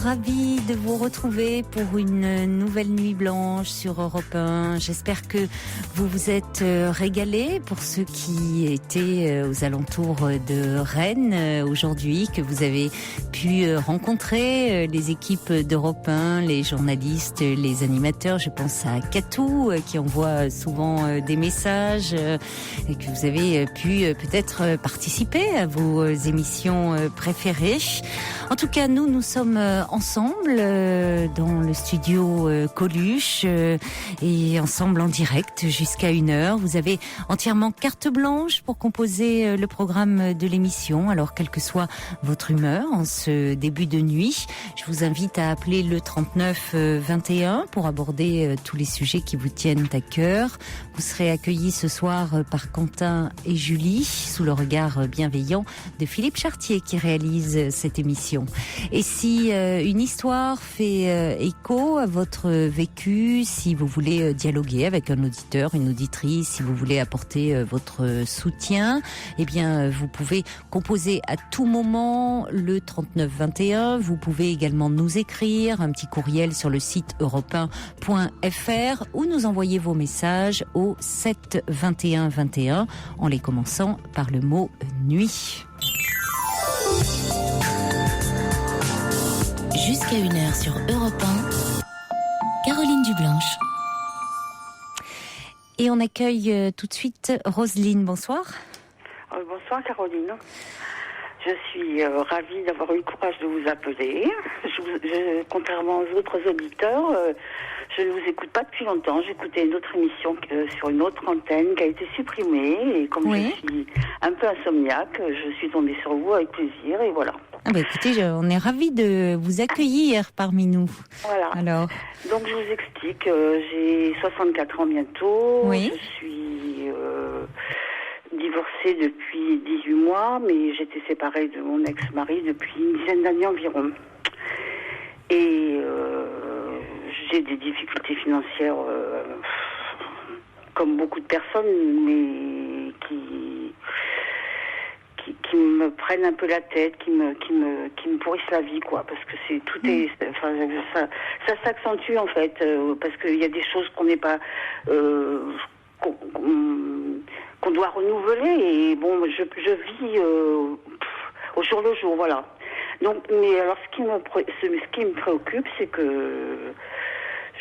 ravie de vous retrouver pour une nouvelle nuit blanche sur Europe 1. J'espère que vous vous êtes régalés pour ceux qui étaient aux alentours de Rennes aujourd'hui, que vous avez pu rencontrer les équipes d'Europe 1, les journalistes, les animateurs. Je pense à Katou qui envoie souvent des messages et que vous avez pu peut-être participer à vos émissions préférées. En tout cas, nous sommes ensemble dans le studio Coluche et ensemble en direct jusqu'à 1h. Vous avez entièrement carte blanche pour composer le programme de l'émission. Alors, quelle que soit votre humeur en ce début de nuit, je vous invite à appeler le 39 21 pour aborder tous les sujets qui vous tiennent à cœur. Vous serez accueillis ce soir par Quentin et Julie sous le regard bienveillant de Philippe Chartier qui réalise cette émission. Et si une histoire fait écho à votre vécu, si vous voulez dialoguer avec un auditeur, une auditrice, si vous voulez apporter votre soutien, eh bien vous pouvez composer à tout moment le 39 21. Vous pouvez également nous écrire un petit courriel sur le site europe1.fr ou nous envoyer vos messages au 7 21 21 en les commençant par le mot nuit. Jusqu'à 1h sur Europe 1, Caroline Dublanche. Et on accueille tout de suite Roselyne. Bonsoir. Bonsoir Caroline. Je suis ravie d'avoir eu le courage de vous appeler. Contrairement aux autres auditeurs, je ne vous écoute pas depuis longtemps. J'écoutais une autre émission sur une autre antenne qui a été supprimée. Et comme je suis un peu insomniaque, je suis tombée sur vous avec plaisir et voilà. Ah bah écoutez, on est ravis de vous accueillir parmi nous. Voilà. Alors. Donc je vous explique, j'ai 64 ans bientôt. Oui. Je suis divorcée depuis 18 mois, mais j'étais séparée de mon ex-mari depuis une dizaine d'années environ. Et j'ai des difficultés financières comme beaucoup de personnes, mais qui me prennent un peu la tête, qui me pourrissent la vie, quoi, parce que ça s'accentue en fait, parce qu'il y a des choses qu'on n'est pas qu'on doit renouveler, et bon, je vis au jour le jour, voilà. Donc, mais alors ce qui me préoccupe, c'est que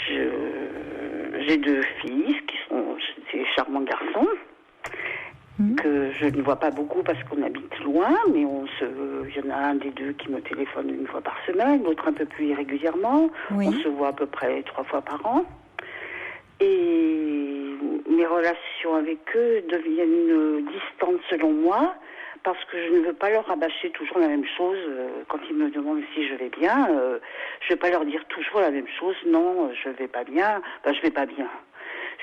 j'ai deux fils qui sont des charmants garçons que je ne vois pas beaucoup parce qu'on habite loin, mais il y en a un des deux qui me téléphone une fois par semaine, l'autre un peu plus irrégulièrement. Oui. On se voit à peu près 3 fois par an. Et mes relations avec eux deviennent distantes selon moi, parce que je ne veux pas leur rabâcher toujours la même chose. Quand ils me demandent si je vais bien, je ne vais pas leur dire toujours la même chose. Non, je vais pas bien. Je vais pas bien.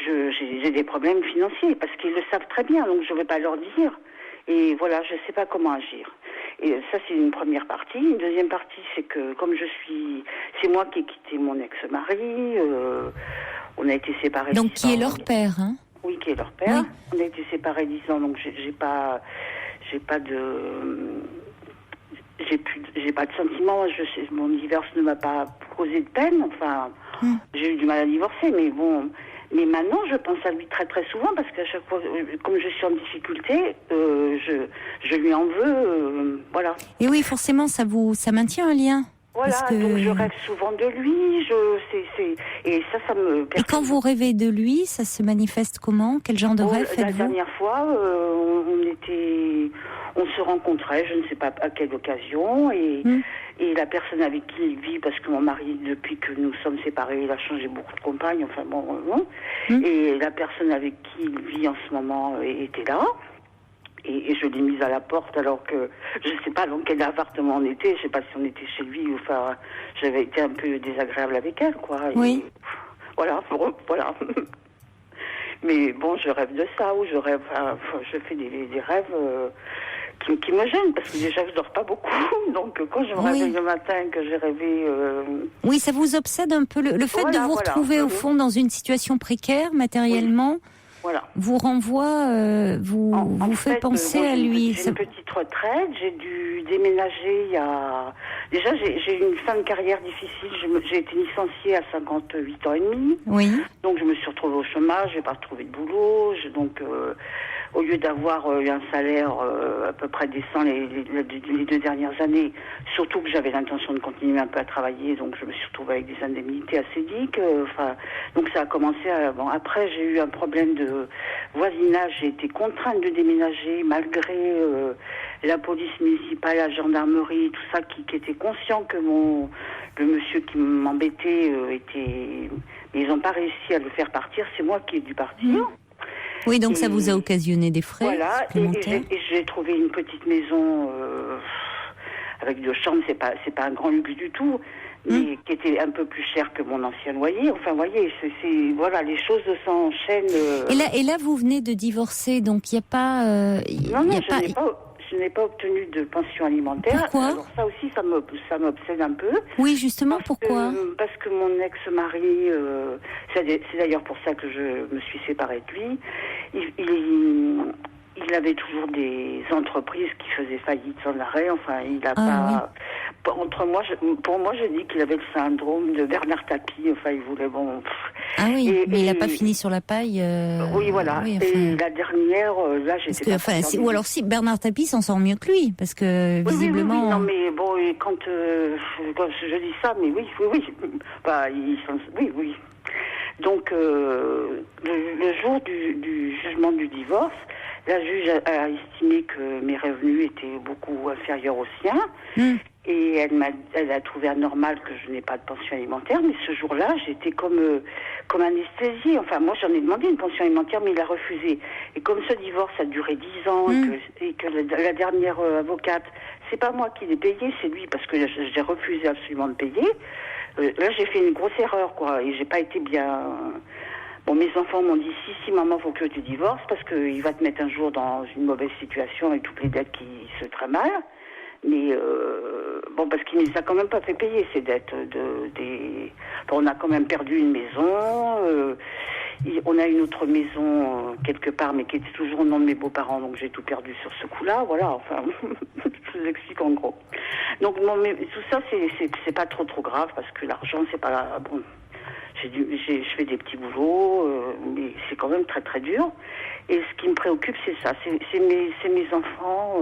J'ai des problèmes financiers, parce qu'ils le savent très bien, donc je ne vais pas leur dire. Et voilà, je ne sais pas comment agir. Et ça, c'est une première partie. Une deuxième partie, c'est que comme c'est moi qui ai quitté mon ex-mari, on a été séparés. Donc qui est leur père, hein? Oui, qui est leur père. Oui. On a été séparés 10 ans, donc j'ai pas de sentiments. Mon divorce ne m'a pas causé de peine. Enfin, j'ai eu du mal à divorcer, mais bon. Mais maintenant, je pense à lui très très souvent, parce qu'à chaque fois, comme je suis en difficulté, je lui en veux, voilà. Et oui, forcément, ça maintient un lien. Voilà, donc je rêve souvent de lui, et ça me perturbe. Et quand vous rêvez de lui, ça se manifeste comment? Quel genre de rêve faites-vous? La dernière fois, on se rencontrait, je ne sais pas à quelle occasion, et la personne avec qui il vit, parce que mon mari, depuis que nous sommes séparés, il a changé beaucoup de compagnes, enfin bon, et la personne avec qui il vit en ce moment était là. Et je l'ai mise à la porte, alors que je ne sais pas dans quel appartement on était, je ne sais pas si on était chez lui, enfin, j'avais été un peu désagréable avec elle, quoi. Oui. Et voilà. Mais bon, je rêve de ça, ou je fais des rêves qui me gênent, parce que déjà je dors pas beaucoup, donc quand je me réveille le matin, que j'ai rêvé... Oui, ça vous obsède un peu, le fait de vous retrouver au fond dans une situation précaire, matériellement. vous renvoie, vous fait penser à lui. J'ai une petite retraite, j'ai dû déménager il y a... Déjà, j'ai eu une fin de carrière difficile. J'ai été licenciée à 58 ans et demi. Oui. Donc, je me suis retrouvée au chômage, j'ai pas retrouvé de boulot. Donc, au lieu d'avoir eu un salaire à peu près décent les 2 dernières années, surtout que j'avais l'intention de continuer un peu à travailler, donc je me suis retrouvée avec des indemnités assez diques. Donc, ça a commencé à... Bon, après, j'ai eu un problème de voisinage. J'ai été contrainte de déménager malgré la police municipale, la gendarmerie, tout ça, qui était conscient que le monsieur qui m'embêtait était... Ils n'ont pas réussi à le faire partir, c'est moi qui ai dû partir. Oui, donc ça vous a occasionné des frais supplémentaires. Et j'ai trouvé une petite maison avec 2 chambres, c'est pas un grand luxe du tout, mais qui était un peu plus cher que mon ancien loyer. Enfin, vous voyez, voilà, les choses s'enchaînent. Et là, vous venez de divorcer, donc il n'y a pas... je n'ai pas obtenu de pension alimentaire. Pourquoi ? Alors ça aussi, ça m'obsède un peu. Oui, justement, pourquoi ? Parce que mon ex-mari, c'est d'ailleurs pour ça que je me suis séparée de lui, il avait toujours des entreprises qui faisaient faillite sans arrêt. Enfin, il n'a pas... Oui. Pour moi, je dis qu'il avait le syndrome de Bernard Tapie. Enfin, il voulait... mais il n'a pas fini sur la paille. Oui, voilà. Oui, enfin... Et la dernière, là, j'étais... Ou alors si Bernard Tapie s'en sort mieux que lui, parce que visiblement... Oui, non, mais bon, quand je dis ça, mais oui. Oui. Donc, le jour du jugement du divorce, la juge a estimé que mes revenus étaient beaucoup inférieurs aux siens. Et elle a trouvé anormal que je n'ai pas de pension alimentaire. Mais ce jour-là, j'étais comme anesthésiée. Enfin, moi, j'en ai demandé une pension alimentaire, mais il a refusé. Et comme ce divorce a duré 10 ans et que la dernière avocate, c'est pas moi qui l'ai payé, c'est lui, parce que j'ai refusé absolument de payer. Là, j'ai fait une grosse erreur, quoi. Et j'ai pas été bien... Bon, mes enfants m'ont dit si maman, faut que tu divorces parce qu'il va te mettre un jour dans une mauvaise situation avec toutes les dettes qui se trament mal. Mais parce qu'il ne les a quand même pas fait payer ces dettes. On a quand même perdu une maison. On a une autre maison quelque part, mais qui était toujours au nom de mes beaux-parents, donc j'ai tout perdu sur ce coup-là. Voilà, enfin, je vous explique en gros. Donc mais tout ça, c'est pas trop grave parce que l'argent, c'est pas bon. Je fais des petits boulots, mais c'est quand même très très dur. Et ce qui me préoccupe, c'est ça, c'est mes enfants.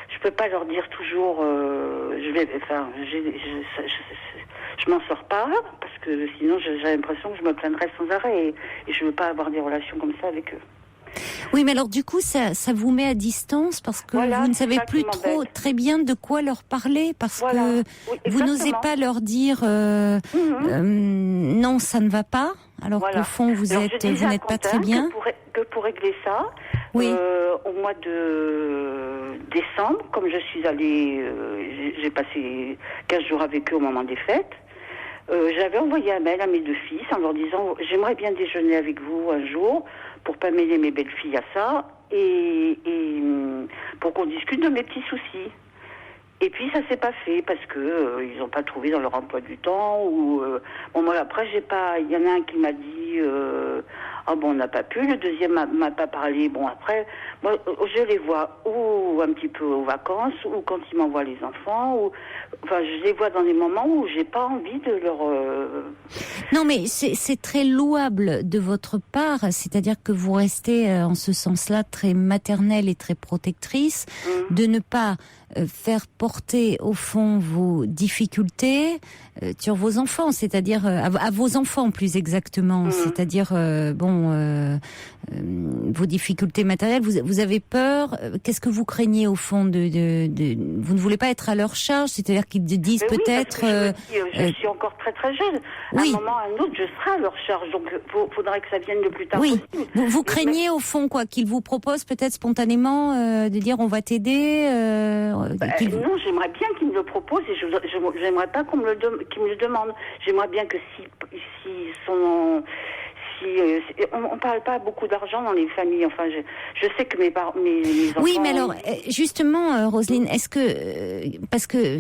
Je peux pas leur dire toujours, je m'en sors pas parce que sinon j'ai l'impression que je me plaindrais sans arrêt et je veux pas avoir des relations comme ça avec eux. Oui, mais alors du coup, ça vous met à distance parce que vous ne savez plus très bien de quoi leur parler parce que vous n'osez pas leur dire non, ça ne va pas. Alors qu'au fond, vous n'êtes pas très bien. Que pour régler ça, au mois de décembre, comme je suis allée, j'ai passé 15 jours avec eux au moment des fêtes. J'avais envoyé un mail à mes 2 fils en leur disant j'aimerais bien déjeuner avec vous un jour pour pas mêler mes belles filles à ça et pour qu'on discute de mes petits soucis. Et puis ça s'est pas fait parce que ils ont pas trouvé dans leur emploi du temps ou moi après il y en a un qui m'a dit on n'a pas pu, le deuxième m'a pas parlé. Bon après moi je les vois ou un petit peu aux vacances ou quand ils m'envoient les enfants je les vois dans des moments où j'ai pas envie de leur Non mais c'est très louable de votre part, c'est-à-dire que vous restez en ce sens-là très maternelle et très protectrice, de ne pas faire porter au fond vos difficultés sur vos enfants, c'est-à-dire à vos enfants plus exactement, c'est-à-dire vos difficultés matérielles. Vous avez peur. Qu'est-ce que vous craignez au fond vous ne voulez pas être à leur charge, c'est-à-dire qu'ils disent peut-être. Je suis encore très très jeune. À un moment, à un autre, je serai à leur charge. Donc, faudrait que ça vienne le plus tard possible. Vous craignez au fond qu'ils vous proposent peut-être spontanément de dire on va t'aider. Non, j'aimerais bien qu'ils me le proposent et j'aimerais pas qu'ils me le demandent. J'aimerais bien que on parle pas beaucoup d'argent dans les familles. Enfin, je sais que mes enfants... Oui, mais alors, justement, Roselyne, est-ce que... parce que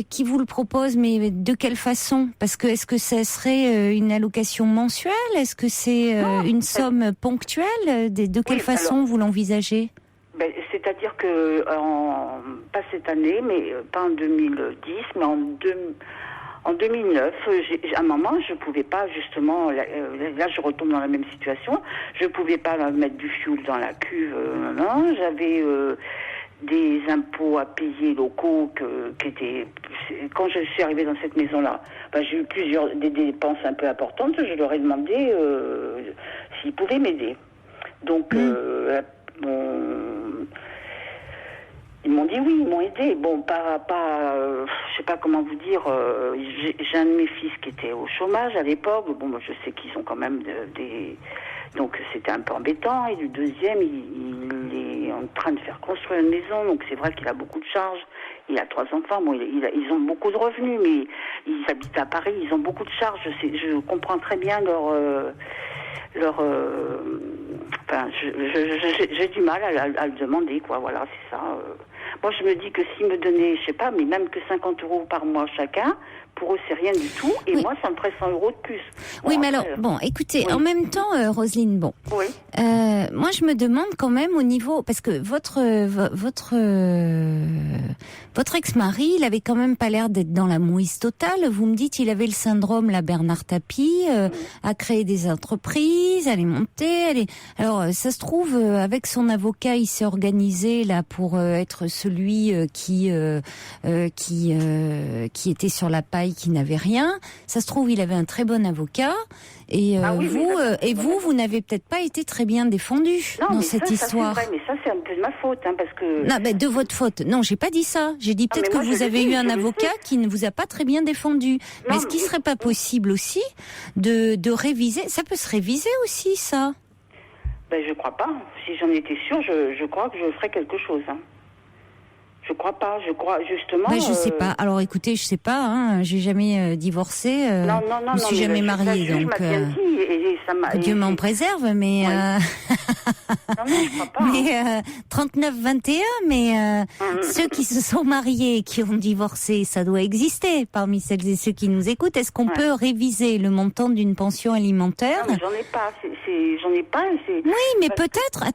qui vous le propose, mais de quelle façon? Parce que est-ce que ça serait une allocation mensuelle? Est-ce que c'est une somme ponctuelle? De quelle façon vous l'envisagez? C'est-à-dire que, pas cette année, mais pas en 2010, mais en 2009, à un moment, je pouvais pas, justement, là je retombe dans la même situation, je pouvais pas mettre du fioul dans la cuve, non, j'avais des impôts à payer locaux qui étaient... Quand je suis arrivée dans cette maison-là, j'ai eu des dépenses un peu importantes, je leur ai demandé s'ils pouvaient m'aider. Donc, ils m'ont dit oui, ils m'ont aidé. Bon, je sais pas comment vous dire. J'ai un de mes fils qui était au chômage à l'époque. Bon, moi, je sais qu'ils ont quand même donc c'était un peu embêtant. Et le deuxième, il est en train de faire construire une maison. Donc c'est vrai qu'il a beaucoup de charges. Il a 3 enfants. Bon, ils ont beaucoup de revenus, mais ils habitent à Paris. Ils ont beaucoup de charges. Je comprends très bien j'ai du mal à le demander, quoi. Voilà, c'est ça. Moi, je me dis que s'ils me donnaient, je sais pas, mais même que 50 € par mois chacun, pour eux, c'est rien du tout. Et moi, ça me ferait 100 € de plus. Bon, oui, mais alors, écoutez, en même temps, Roselyne, oui. Moi, je me demande quand même au niveau, parce que votre ex-mari, il avait quand même pas l'air d'être dans la mouise totale. Vous me dites, il avait le syndrome, la Bernard Tapie, à créer des entreprises, à les monter. Alors, ça se trouve, avec son avocat, il s'est organisé là pour être celui qui était sur la paille, qui n'avait rien. Ça se trouve, il avait un très bon avocat. Et vous n'avez peut-être pas été très bien défendu dans cette histoire. Ça, c'est vrai, mais ça, c'est un peu de ma faute, parce que... Non, de votre faute. Non, j'ai pas dit ça. J'ai dit peut-être que vous avez eu un avocat qui ne vous a pas très bien défendu. Mais est-ce qu'il serait pas possible aussi de réviser? Ça peut se réviser aussi, ça. Je crois pas. Si j'en étais sûre, je crois que je ferais quelque chose. Je crois pas. Je crois justement. Je sais pas. Alors écoutez, je sais pas. J'ai jamais divorcé. Non. Je me suis jamais mariée, donc. Dieu m'en préserve, mais. Non, je crois pas. Mais 39-21, mais ceux qui se sont mariés et qui ont divorcé, ça doit exister parmi celles et ceux qui nous écoutent. Est-ce qu'on peut réviser le montant d'une pension alimentaire? Non, mais j'en ai pas. J'en ai pas. Oui, mais peut-être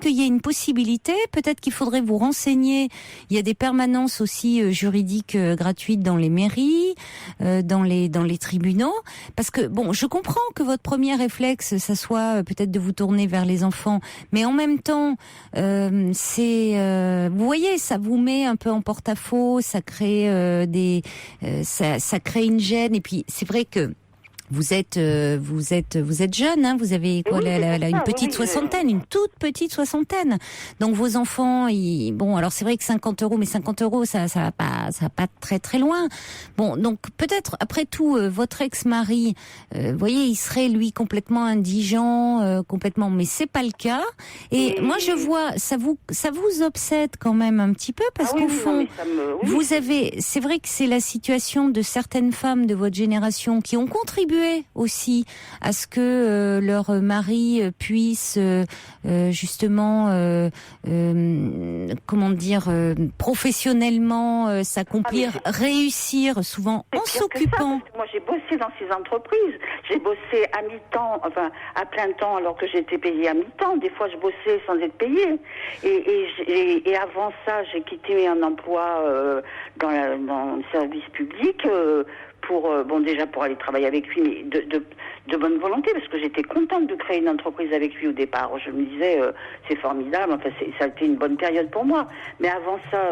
qu'il y a une possibilité. Peut-être qu'il faudrait vous renseigner. Il y a des permanences aussi juridiques gratuites dans les mairies, dans les tribunaux. Parce que je comprends que votre premier réflexe, ça soit peut-être de vous tourner vers les enfants, mais en même temps, vous voyez, ça vous met un peu en porte-à-faux, ça crée ça crée une gêne. Et puis c'est vrai que vous êtes jeune, vous avez une petite soixantaine, une toute petite soixantaine. Donc vos enfants, alors c'est vrai que 50 €, mais 50 €, ça va pas très très loin. Bon, donc peut-être après tout, votre ex-mari, voyez, il serait lui complètement indigent, complètement, mais c'est pas le cas. Et moi je vois, ça vous obsède quand même un petit peu parce qu'au fond, c'est vrai que c'est la situation de certaines femmes de votre génération qui ont contribué aussi à ce que leur mari puisse justement professionnellement s'accomplir, réussir, souvent en s'occupant. Moi j'ai bossé dans ces entreprises, j'ai bossé à mi-temps, enfin à plein temps alors que j'étais payée à mi-temps. Des fois je bossais sans être payée. Et avant ça j'ai quitté un emploi dans le service public déjà pour aller travailler avec lui, mais de bonne volonté, parce que j'étais contente de créer une entreprise avec lui au départ. Je me disais, c'est formidable, ça a été une bonne période pour moi. Mais avant ça,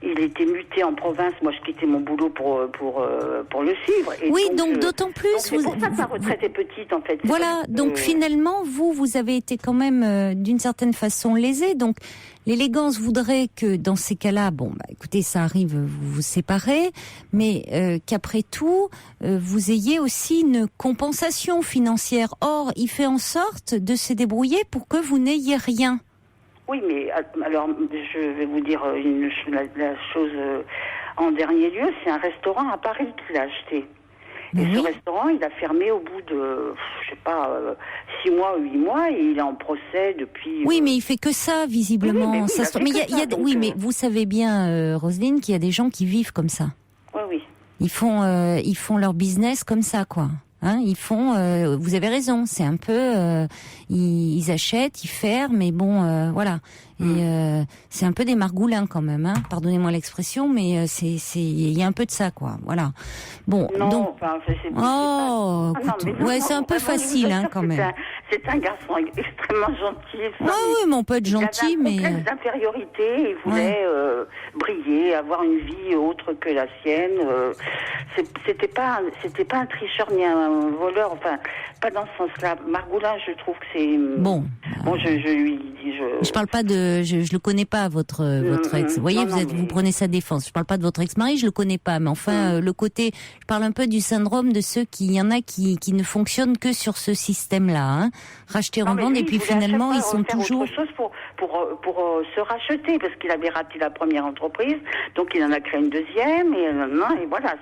il était muté en province, moi je quittais mon boulot pour le suivre. Et donc d'autant plus... C'est pour ça que ma retraite est petite, en fait. Voilà, donc finalement, vous avez été quand même d'une certaine façon lésé, donc... L'élégance voudrait que dans ces cas-là, écoutez, ça arrive, vous vous séparez, mais qu'après tout, vous ayez aussi une compensation financière. Or, il fait en sorte de se débrouiller pour que vous n'ayez rien. Oui, mais alors, je vais vous dire la chose en dernier lieu, c'est un restaurant à Paris qu'il a acheté. Et ce restaurant, il a fermé au bout de, 6 mois ou 8 mois, et il est en procès depuis... Oui, mais il fait que ça, visiblement. Oui, mais vous savez bien, Roselyne, qu'il y a des gens qui vivent comme ça. Oui. Ils font leur business comme ça, quoi. Hein, vous avez raison, c'est un peu, ils achètent, ils ferment, mais bon, voilà. Et c'est un peu des margoulins quand même, hein. Pardonnez-moi l'expression, mais il y a un peu de ça, quoi. Voilà. Bon, non, donc. Enfin, C'est un peu facile, hein, quand même. C'est un garçon extrêmement gentil. Oui, mais on peut être gentil, mais. Il avait un complexe d'infériorité, il voulait briller, avoir une vie autre que la sienne. C'était pas un tricheur ni un voleur, enfin, pas dans ce sens-là. Margoulin, je trouve que c'est... Bon, je lui dis... Je parle pas de... Je le connais pas, votre ex. Vous voyez, vous prenez sa défense. Je parle pas de votre ex-mari, je le connais pas. Mais enfin, le côté... Je parle un peu du syndrome de ceux qui... Il y en a qui ne fonctionnent que sur ce système-là. Hein. Racheter, revendre, et puis finalement, ils sont toujours... autre chose pour se racheter, parce qu'il avait raté la première entreprise, donc il en a créé une deuxième, et voilà,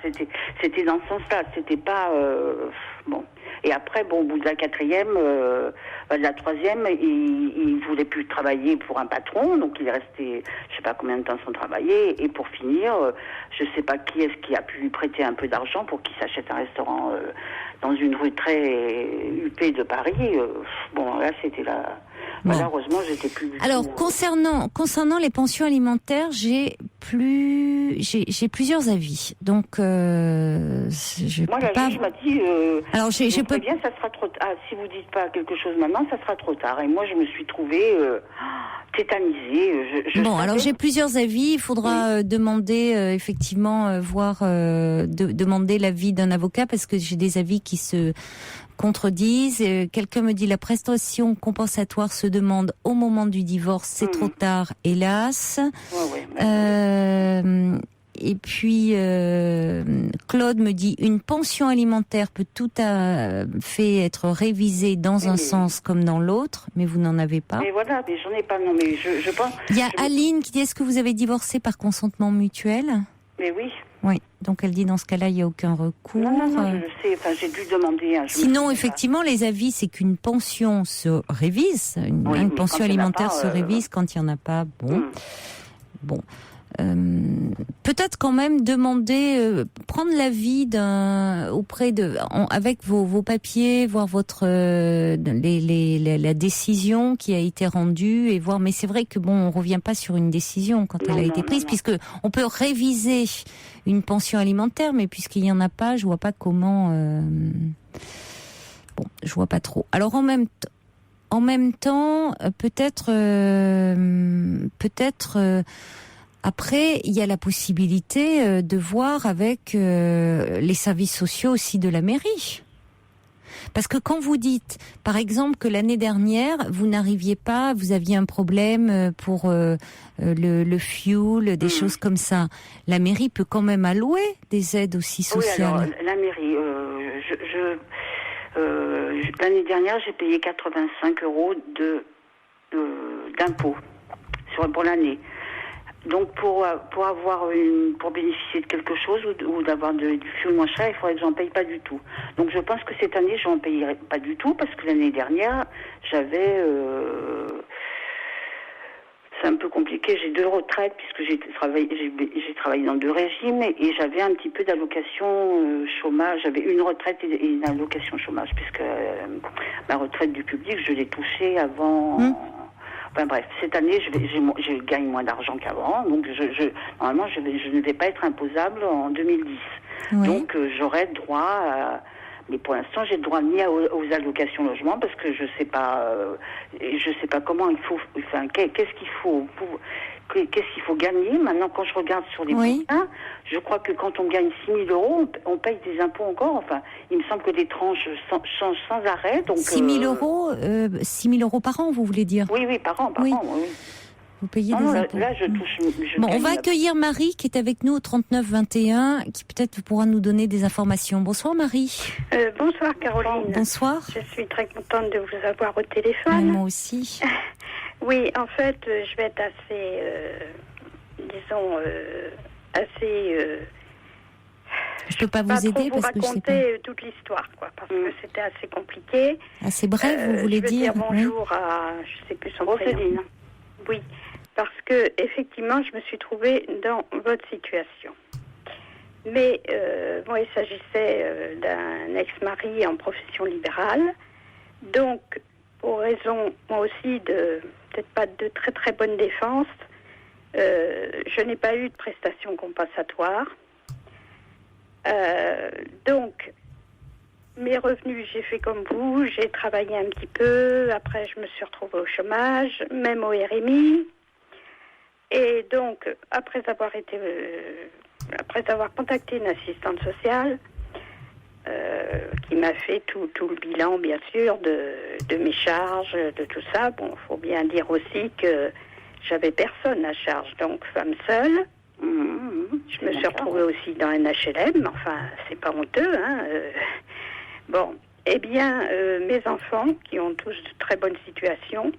c'était dans ce sens-là. C'était pas... bon. Et après, au bout de la quatrième, la troisième, il voulait plus travailler pour un patron, donc il est resté, je sais pas combien de temps sans travailler. Et pour finir, je sais pas qui est-ce qui a pu lui prêter un peu d'argent pour qu'il s'achète un restaurant dans une rue très huppée de Paris. Là, c'était la... Bon. Malheureusement, j'étais plus... Alors, concernant les pensions alimentaires, j'ai plusieurs avis. Donc, moi, la juge m'a dit... alors, j'ai pas... bien, ça sera trop tard. Si vous dites pas quelque chose maintenant, ça sera trop tard. Et moi, je me suis trouvée tétanisée. Alors j'ai plusieurs avis. Il faudra demander, effectivement, demander l'avis d'un avocat, parce que j'ai des avis qui se contredisent. Quelqu'un me dit la prestation compensatoire se demande au moment du divorce, c'est trop tard, hélas. Et puis Claude me dit une pension alimentaire peut tout à fait être révisée dans un sens comme dans l'autre, mais vous n'en avez pas. Mais voilà, mais j'en ai pas. Non, mais je pense. Il y a Aline qui dit est-ce que vous avez divorcé par consentement mutuel ? Mais oui. Oui, donc elle dit dans ce cas-là, il n'y a aucun recours. Non, je le sais, enfin, j'ai dû demander. Sinon, effectivement, les avis, c'est qu'une pension se révise, une pension alimentaire se révise quand il n'y en a pas. Bon. Peut-être quand même demander, prendre l'avis avec vos papiers, voir la décision qui a été rendue et voir. Mais c'est vrai que on revient pas sur une décision quand elle a été prise, puisque on peut réviser une pension alimentaire, mais puisqu'il y en a pas, je vois pas comment. Je vois pas trop. Alors en même temps, peut-être. Après, il y a la possibilité de voir avec les services sociaux aussi de la mairie. Parce que quand vous dites, par exemple, que l'année dernière, vous n'arriviez pas, vous aviez un problème pour le fuel, des choses comme ça, la mairie peut quand même allouer des aides aussi sociales. Oui, alors, la mairie, l'année dernière, j'ai payé 85 € d'impôts pour l'année. Donc pour bénéficier de quelque chose ou d'avoir du fuel moins cher, il faudrait que j'en paye pas du tout. Donc je pense que cette année, j'en payerai pas du tout, parce que l'année dernière, j'avais... c'est un peu compliqué, j'ai 2 retraites puisque j'ai travaillé dans 2 régimes, et j'avais un petit peu d'allocation chômage. J'avais une retraite et une allocation chômage, puisque ma retraite du public, je l'ai touchée avant... Enfin bref, cette année, je gagne moins d'argent qu'avant, donc normalement, je ne vais pas être imposable en 2010. Oui. Donc j'aurai droit à... Mais pour l'instant, j'ai le droit ni aux allocations logement, parce que je sais pas comment il faut... Enfin, qu'est-ce qu'il faut gagner. Maintenant, quand je regarde sur les bulletins, je crois que quand on gagne 6 000 €, on paye des impôts encore. Enfin, il me semble que les tranches changent sans arrêt. Donc, 6 000 €, 6 000 € par an, vous voulez dire ? Oui, par an, oui. Vous payez des impôts. Là, je touche... on va accueillir Marie, qui est avec nous au 3921, qui peut-être pourra nous donner des informations. Bonsoir Marie. Bonsoir Caroline. Bonsoir. Je suis très contente de vous avoir au téléphone. Moi aussi. Oui, en fait, je vais être assez... Je peux pas vous aider parce que je sais pas. Raconter toute l'histoire, quoi, parce que c'était assez compliqué. Assez bref, vous voulez je veux dire bonjour à, je sais plus son prénom. Oui, parce que effectivement, je me suis trouvée dans votre situation. Mais moi, il s'agissait d'un ex-mari en profession libérale, donc pour raison, moi aussi, de peut-être pas de très très bonne défense, je n'ai pas eu de prestation compensatoire. Donc, mes revenus, j'ai fait comme vous, j'ai travaillé un petit peu, après je me suis retrouvée au chômage, même au RMI. Et donc, après avoir contacté une assistante sociale, qui m'a fait tout le bilan, bien sûr, de mes charges, de tout ça. Bon, il faut bien dire aussi que j'avais personne à charge, donc femme seule. Je me suis retrouvée aussi dans un HLM, enfin, c'est pas honteux, hein. Bon, eh bien, mes enfants, qui ont tous de très bonnes situations,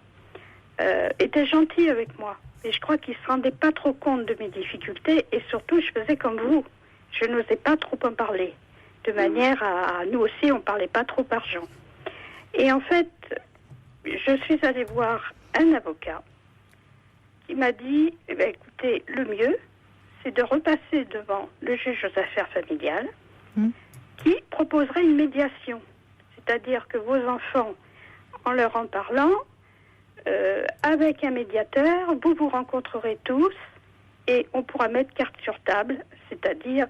étaient gentils avec moi. Et je crois qu'ils ne se rendaient pas trop compte de mes difficultés, et surtout, je faisais comme vous. Je n'osais pas trop en parler. De manière à nous aussi, on ne parlait pas trop argent. Et en fait, je suis allée voir un avocat qui m'a dit, écoutez, le mieux, c'est de repasser devant le juge aux affaires familiales qui proposerait une médiation. C'est-à-dire que vos enfants, en leur en parlant, avec un médiateur, vous vous rencontrerez tous et on pourra mettre carte sur table, c'est-à-dire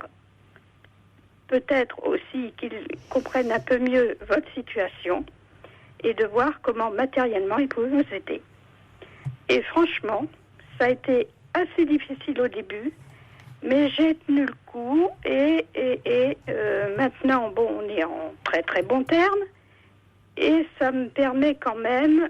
peut-être aussi qu'ils comprennent un peu mieux votre situation et de voir comment matériellement ils peuvent vous aider. Et franchement, ça a été assez difficile au début, mais j'ai tenu le coup et maintenant, bon, on est en très très bon terme et ça me permet quand même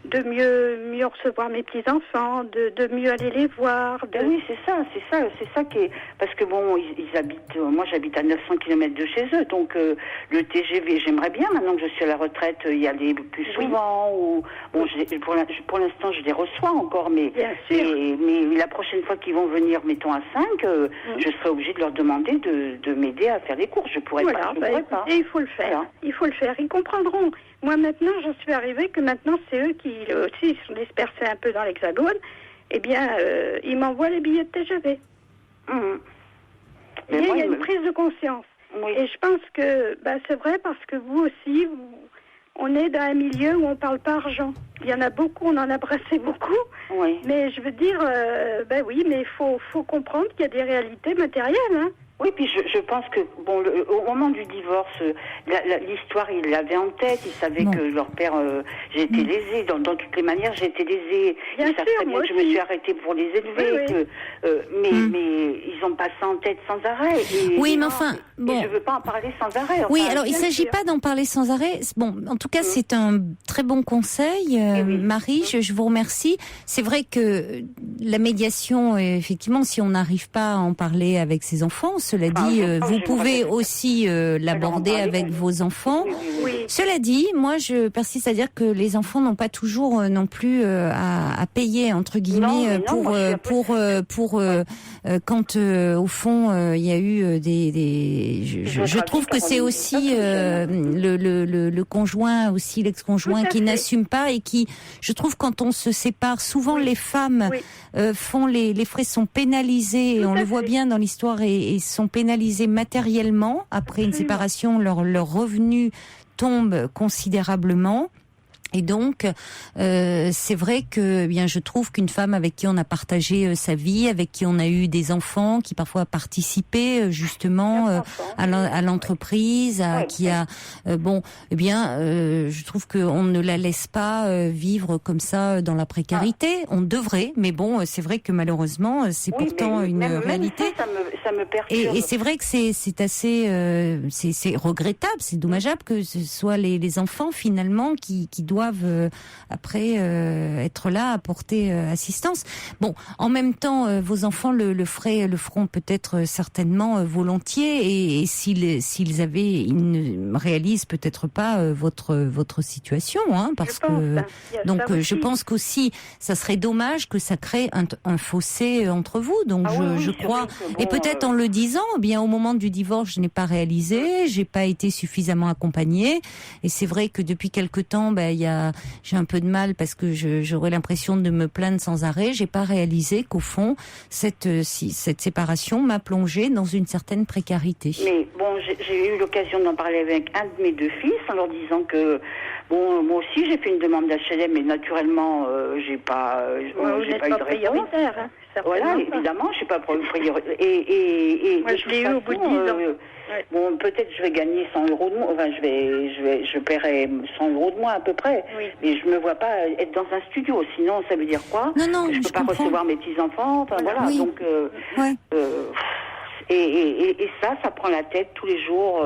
de mieux recevoir mes petits-enfants, de mieux aller les voir. Oui, c'est ça qui est... Parce que bon, ils habitent... moi, j'habite à 900 km de chez eux, donc le TGV, j'aimerais bien, maintenant que je suis à la retraite, y aller plus souvent. Ou, bon, pour l'instant, je les reçois encore, mais la prochaine fois qu'ils vont venir, mettons à 5, je serai obligée de leur demander de m'aider à faire des courses. Je pourrais pas. Et il faut le faire. Voilà. Il faut le faire. Ils comprendront. Moi, maintenant, j'en suis arrivée que maintenant, c'est eux qui, aussi, sont dispersés un peu dans l'Hexagone. Eh bien, ils m'envoient les billets de TGV. Il y a une prise de conscience. Oui. Et je pense que c'est vrai parce que vous aussi, on est dans un milieu où on ne parle pas argent. Il y en a beaucoup, on en a brassé beaucoup. Oui. Mais je veux dire, oui, mais il faut comprendre qu'il y a des réalités matérielles, hein. Oui, puis je pense que, bon, au moment du divorce, l'histoire, il l'avait en tête, il savait que leur père, j'ai été lésée, dans toutes les manières, j'ai été lésée. Bien sûr, très bien que je me suis arrêtée pour les élever, mais ils ont pas ça en tête sans arrêt. Oui, mais enfin, bon. Je veux pas en parler sans arrêt. Enfin, oui, alors il s'agit pas d'en parler sans arrêt. Bon, en tout cas, c'est un très bon conseil, Marie, je vous remercie. C'est vrai que la médiation, effectivement, si on n'arrive pas à en parler avec ses enfants, cela dit, vous pouvez aussi l'aborder avec vos enfants. Oui. Cela dit, moi, je persiste à dire que les enfants n'ont pas toujours non plus à payer entre guillemets pour quand au fond il y a eu des. Je trouve que c'est aussi le conjoint, aussi l'ex-conjoint qui n'assume pas et qui, je trouve, quand on se sépare, souvent les femmes font les frais sont pénalisés et on le voit bien dans l'histoire et sont pénalisés matériellement après une séparation, leur revenu tombe considérablement. Et donc, c'est vrai que, bien, je trouve qu'une femme avec qui on a partagé sa vie, avec qui on a eu des enfants, qui parfois a participé justement à l'entreprise, qui a, je trouve qu'on ne la laisse pas vivre comme ça dans la précarité. On devrait, mais bon, c'est vrai que malheureusement, c'est pourtant une réalité. Ça me perturbe. Et c'est vrai que c'est assez, c'est regrettable, c'est dommageable que ce soit les enfants finalement qui doivent doivent après être là, apporter assistance. Bon, en même temps, vos enfants le feront peut-être certainement volontiers, et s'ils ne réalisent peut-être pas votre situation, hein, parce que donc je pense qu'aussi ça serait dommage que ça crée un fossé entre vous. Donc je crois, et peut-être en le disant, eh bien au moment du divorce, je n'ai pas réalisé, j'ai pas été suffisamment accompagnée, et c'est vrai que depuis quelque temps, j'ai un peu de mal parce que j'aurais l'impression de me plaindre sans arrêt. J'ai pas réalisé qu'au fond cette séparation m'a plongée dans une certaine précarité. Mais bon, j'ai eu l'occasion d'en parler avec un de mes deux fils en leur disant que bon, moi aussi j'ai fait une demande d'HLM, mais naturellement j'ai pas eu de réponse. Hein, voilà, évidemment, je suis pas prioritaire. Et moi, je l'ai eu au bout de 10 ans. Bon, peut-être je vais gagner 100 euros de moins. Enfin, je paierai 100 euros de moins à peu près. Oui. Mais je me vois pas être dans un studio. Sinon, ça veut dire quoi? Non, que je peux pas recevoir mes petits enfants. Enfin voilà. Oui. Donc, et ça prend la tête tous les jours.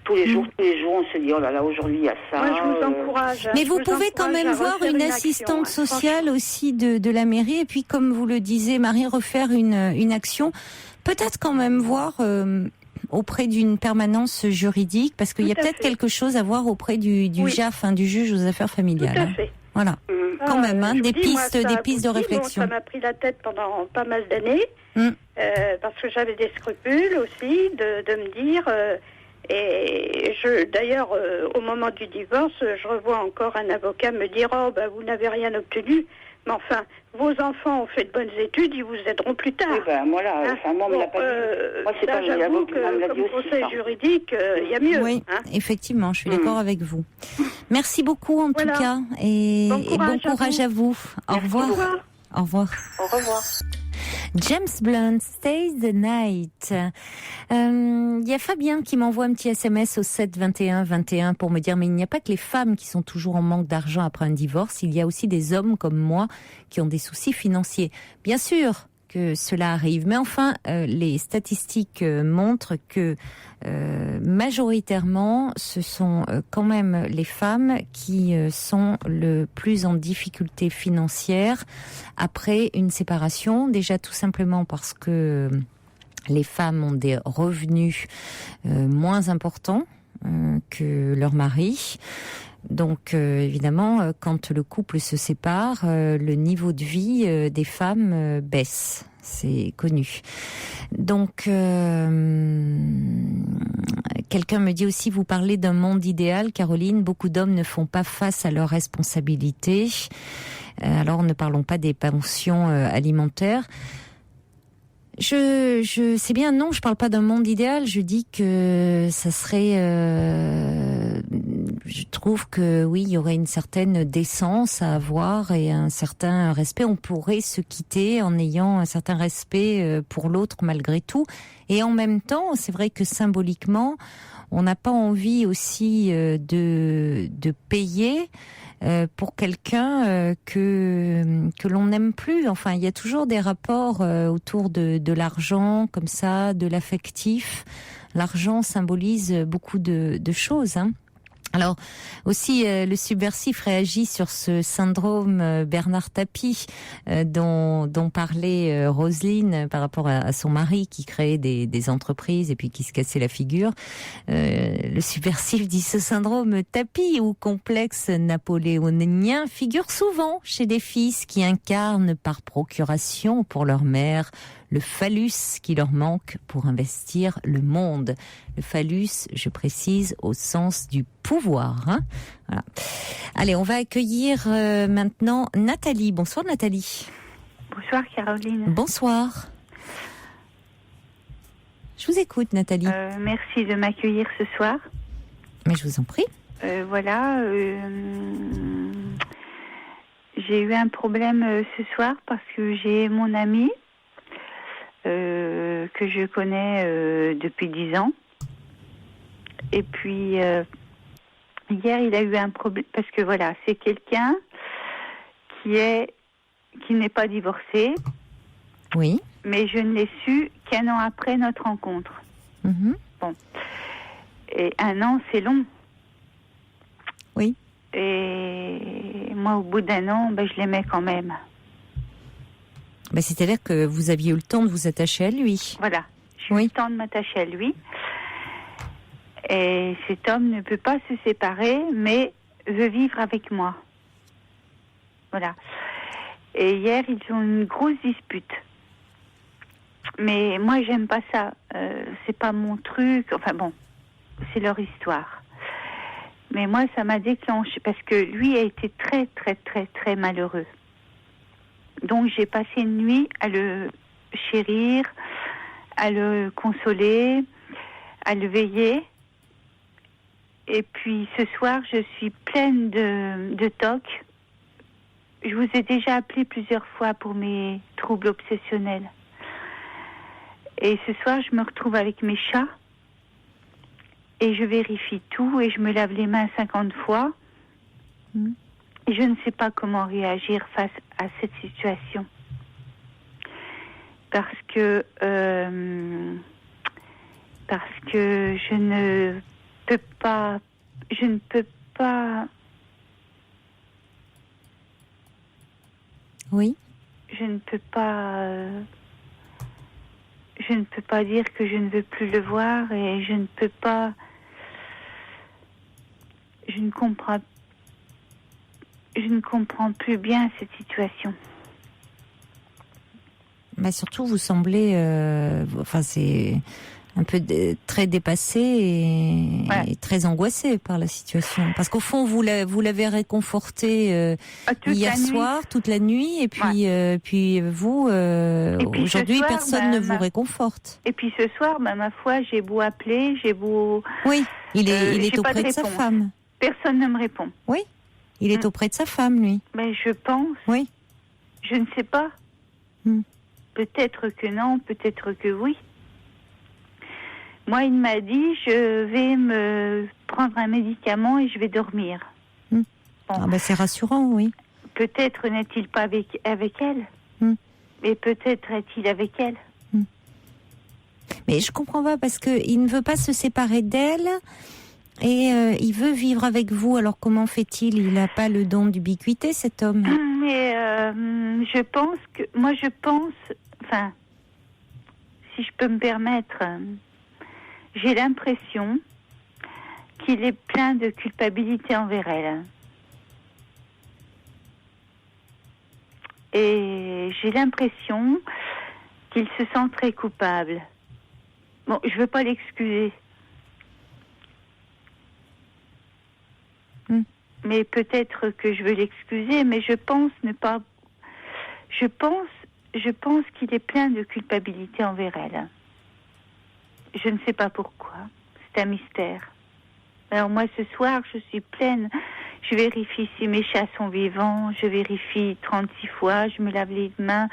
Tous les jours, on se dit oh là là, aujourd'hui il y a ça. Moi, je vous encourage. Mais vous pouvez quand même voir une assistante sociale aussi de la mairie, et puis comme vous le disiez, Marie, refaire une action. Peut-être quand même voir auprès d'une permanence juridique, parce qu'il y a peut-être quelque chose à voir auprès du JAF, du juge aux affaires familiales. Tout à fait. Voilà. Quand même, des pistes de réflexion. Ça m'a pris la tête pendant pas mal d'années, parce que j'avais des scrupules aussi de me dire. D'ailleurs, au moment du divorce, je revois encore un avocat me dire vous n'avez rien obtenu. Mais enfin, vos enfants ont fait de bonnes études, ils vous aideront plus tard. Oui, voilà. Moi, on me l'a pas dit. Moi, c'est pas j'avoue que comme conseil juridique, il y a mieux. Oui, effectivement, je suis d'accord avec vous. Merci beaucoup en tout cas, et bon courage à vous. Au revoir. Au revoir. Au revoir. James Blunt, Stay the Night. Il y a Fabien qui m'envoie un petit SMS au 7 21 21 pour me dire mais il n'y a pas que les femmes qui sont toujours en manque d'argent après un divorce, il y a aussi des hommes comme moi qui ont des soucis financiers. Bien sûr que cela arrive, mais enfin les statistiques montrent que majoritairement ce sont quand même les femmes qui sont le plus en difficulté financière après une séparation, déjà tout simplement parce que les femmes ont des revenus moins importants que leur mari. Donc évidemment, quand le couple se sépare, le niveau de vie des femmes baisse. C'est connu. Donc, quelqu'un me dit aussi, vous parlez d'un monde idéal, Caroline, beaucoup d'hommes ne font pas face à leurs responsabilités. Alors, ne parlons pas des pensions alimentaires. Je sais bien, non, je parle pas d'un monde idéal, je dis que ça serait... je trouve que oui, il y aurait une certaine décence à avoir et un certain respect. On pourrait se quitter en ayant un certain respect pour l'autre malgré tout. Et en même temps, c'est vrai que symboliquement, on n'a pas envie aussi de payer pour quelqu'un que l'on n'aime plus. Enfin, il y a toujours des rapports autour de l'argent, comme ça, de l'affectif. L'argent symbolise beaucoup de choses, hein. Alors aussi le subversif réagit sur ce syndrome Bernard Tapie dont parlait Roselyne par rapport à son mari qui créait des entreprises et puis qui se cassait la figure. Le subversif dit ce syndrome Tapie ou complexe napoléonien figure souvent chez des fils qui incarnent par procuration pour leur mère le phallus qui leur manque pour investir le monde. Le phallus, je précise, au sens du pouvoir. Hein, voilà. Allez, on va accueillir maintenant Nathalie. Bonsoir Nathalie. Bonsoir Caroline. Bonsoir. Je vous écoute Nathalie. Merci de m'accueillir ce soir. Mais je vous en prie. Voilà. J'ai eu un problème ce soir parce que j'ai mon ami que je connais depuis 10 ans. Et puis, hier, il a eu un problème, parce que voilà, c'est quelqu'un qui n'est pas divorcé. Oui. Mais je ne l'ai su qu'1 an après notre rencontre. Mm-hmm. Bon. Et 1 an, c'est long. Oui. Et moi, au bout d'un an, je l'aimais quand même. C'est-à-dire que vous aviez eu le temps de vous attacher à lui. Voilà, j'ai eu le temps de m'attacher à lui. Et cet homme ne peut pas se séparer, mais veut vivre avec moi. Voilà. Et hier, ils ont eu une grosse dispute. Mais moi, j'aime pas ça. C'est pas mon truc. Enfin bon, c'est leur histoire. Mais moi, ça m'a déclenché parce que lui a été très, très, très, très malheureux. Donc, j'ai passé une nuit à le chérir, à le consoler, à le veiller. Et puis, ce soir, je suis pleine de toc. Je vous ai déjà appelé plusieurs fois pour mes troubles obsessionnels. Et ce soir, je me retrouve avec mes chats. Et je vérifie tout et je me lave les mains 50 fois. Et je ne sais pas comment réagir face à cette situation. Parce que je ne peux pas... Oui. Je ne peux pas dire que je ne veux plus le voir et je ne peux pas... Je ne comprends plus bien cette situation. Surtout, vous semblez... c'est un peu très dépassé et très angoissé par la situation. Parce qu'au fond, vous l'avez réconforté hier soir, toute la nuit, et puis vous, aujourd'hui, personne ne vous réconforte. Et puis ce soir, ma foi, j'ai beau appeler, j'ai beau... Oui, il est auprès de sa femme. Personne ne me répond. Oui, il est auprès de sa femme, lui. Mais je pense. Oui. Je ne sais pas. Peut-être que non, peut-être que oui. Moi, il m'a dit, je vais me prendre un médicament et je vais dormir. Bon. C'est rassurant, oui. Peut-être n'est-il pas avec elle. Mais peut-être est-il avec elle. Mais je comprends pas parce que il ne veut pas se séparer d'elle et il veut vivre avec vous. Alors comment fait-il ? Il n'a pas le don d'ubiquité, cet homme. Mais je pense, enfin, si je peux me permettre, j'ai l'impression qu'il est plein de culpabilité envers elle. Et j'ai l'impression qu'il se sent très coupable. Bon, je veux pas l'excuser. Mais peut-être que je veux l'excuser, mais je pense ne pas... Je pense qu'il est plein de culpabilité envers elle. Je ne sais pas pourquoi. C'est un mystère. Alors moi, ce soir, je suis pleine. Je vérifie si mes chats sont vivants. Je vérifie 36 fois. Je me lave les mains.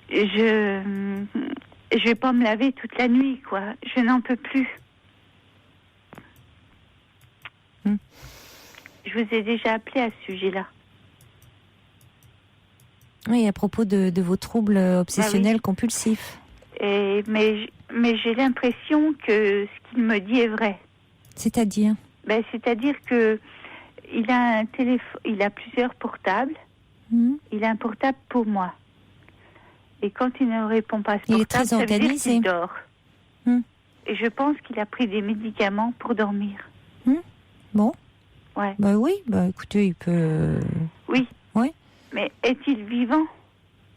Je vais pas me laver toute la nuit, quoi. Je n'en peux plus. Je vous ai déjà appelé à ce sujet-là. Oui, à propos de vos troubles obsessionnels compulsifs. Mais j'ai l'impression que ce qu'il me dit est vrai. C'est-à-dire ? C'est-à-dire que il a un téléphone, il a plusieurs portables. Il a un portable pour moi. Et quand il ne répond pas à ce portable, est très organisé. Ça veut dire qu'il dort. Et je pense qu'il a pris des médicaments pour dormir. Bon. Ouais. Oui, écoutez, il peut... Oui. Oui. Mais est-il vivant ?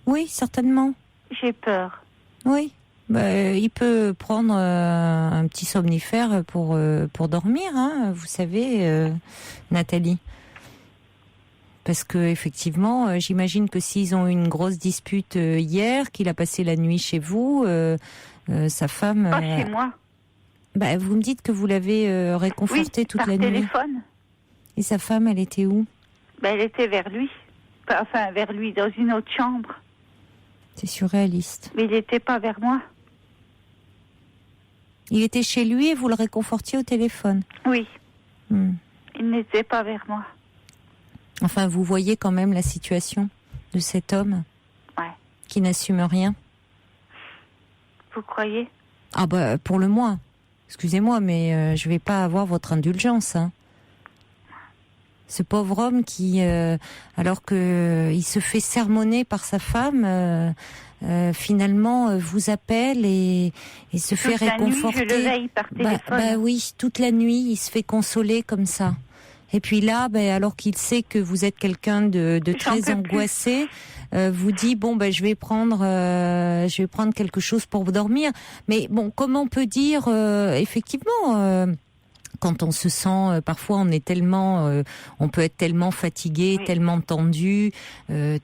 Oui, certainement. J'ai peur. Oui. Il peut prendre un petit somnifère pour dormir, hein, vous savez, Nathalie. Parce que effectivement, j'imagine que s'ils ont eu une grosse dispute hier, qu'il a passé la nuit chez vous, sa femme... Pas chez moi. Vous me dites que vous l'avez réconforté toute la nuit. Par téléphone. Et sa femme, elle était où ? Elle était vers lui. Enfin, vers lui, dans une autre chambre. C'est surréaliste. Mais il n'était pas vers moi. Il était chez lui et vous le réconfortiez au téléphone ? Oui. Il n'était pas vers moi. Enfin, vous voyez quand même la situation de cet homme qui n'assume rien. Vous croyez ? Pour le moins. Excusez-moi, mais je vais pas avoir votre indulgence. Hein. Ce pauvre homme qui, alors que il se fait sermonner par sa femme, finalement vous appelle et se fait réconforter. Toute la nuit, je le veille par téléphone. Bah oui, toute la nuit, il se fait consoler comme ça. Et puis là, alors qu'il sait que vous êtes quelqu'un de très angoissé, vous dit bon je vais prendre quelque chose pour dormir. Mais bon, comment on peut dire effectivement. Quand on se sent, parfois on est tellement, on peut être tellement fatigué, tellement tendu,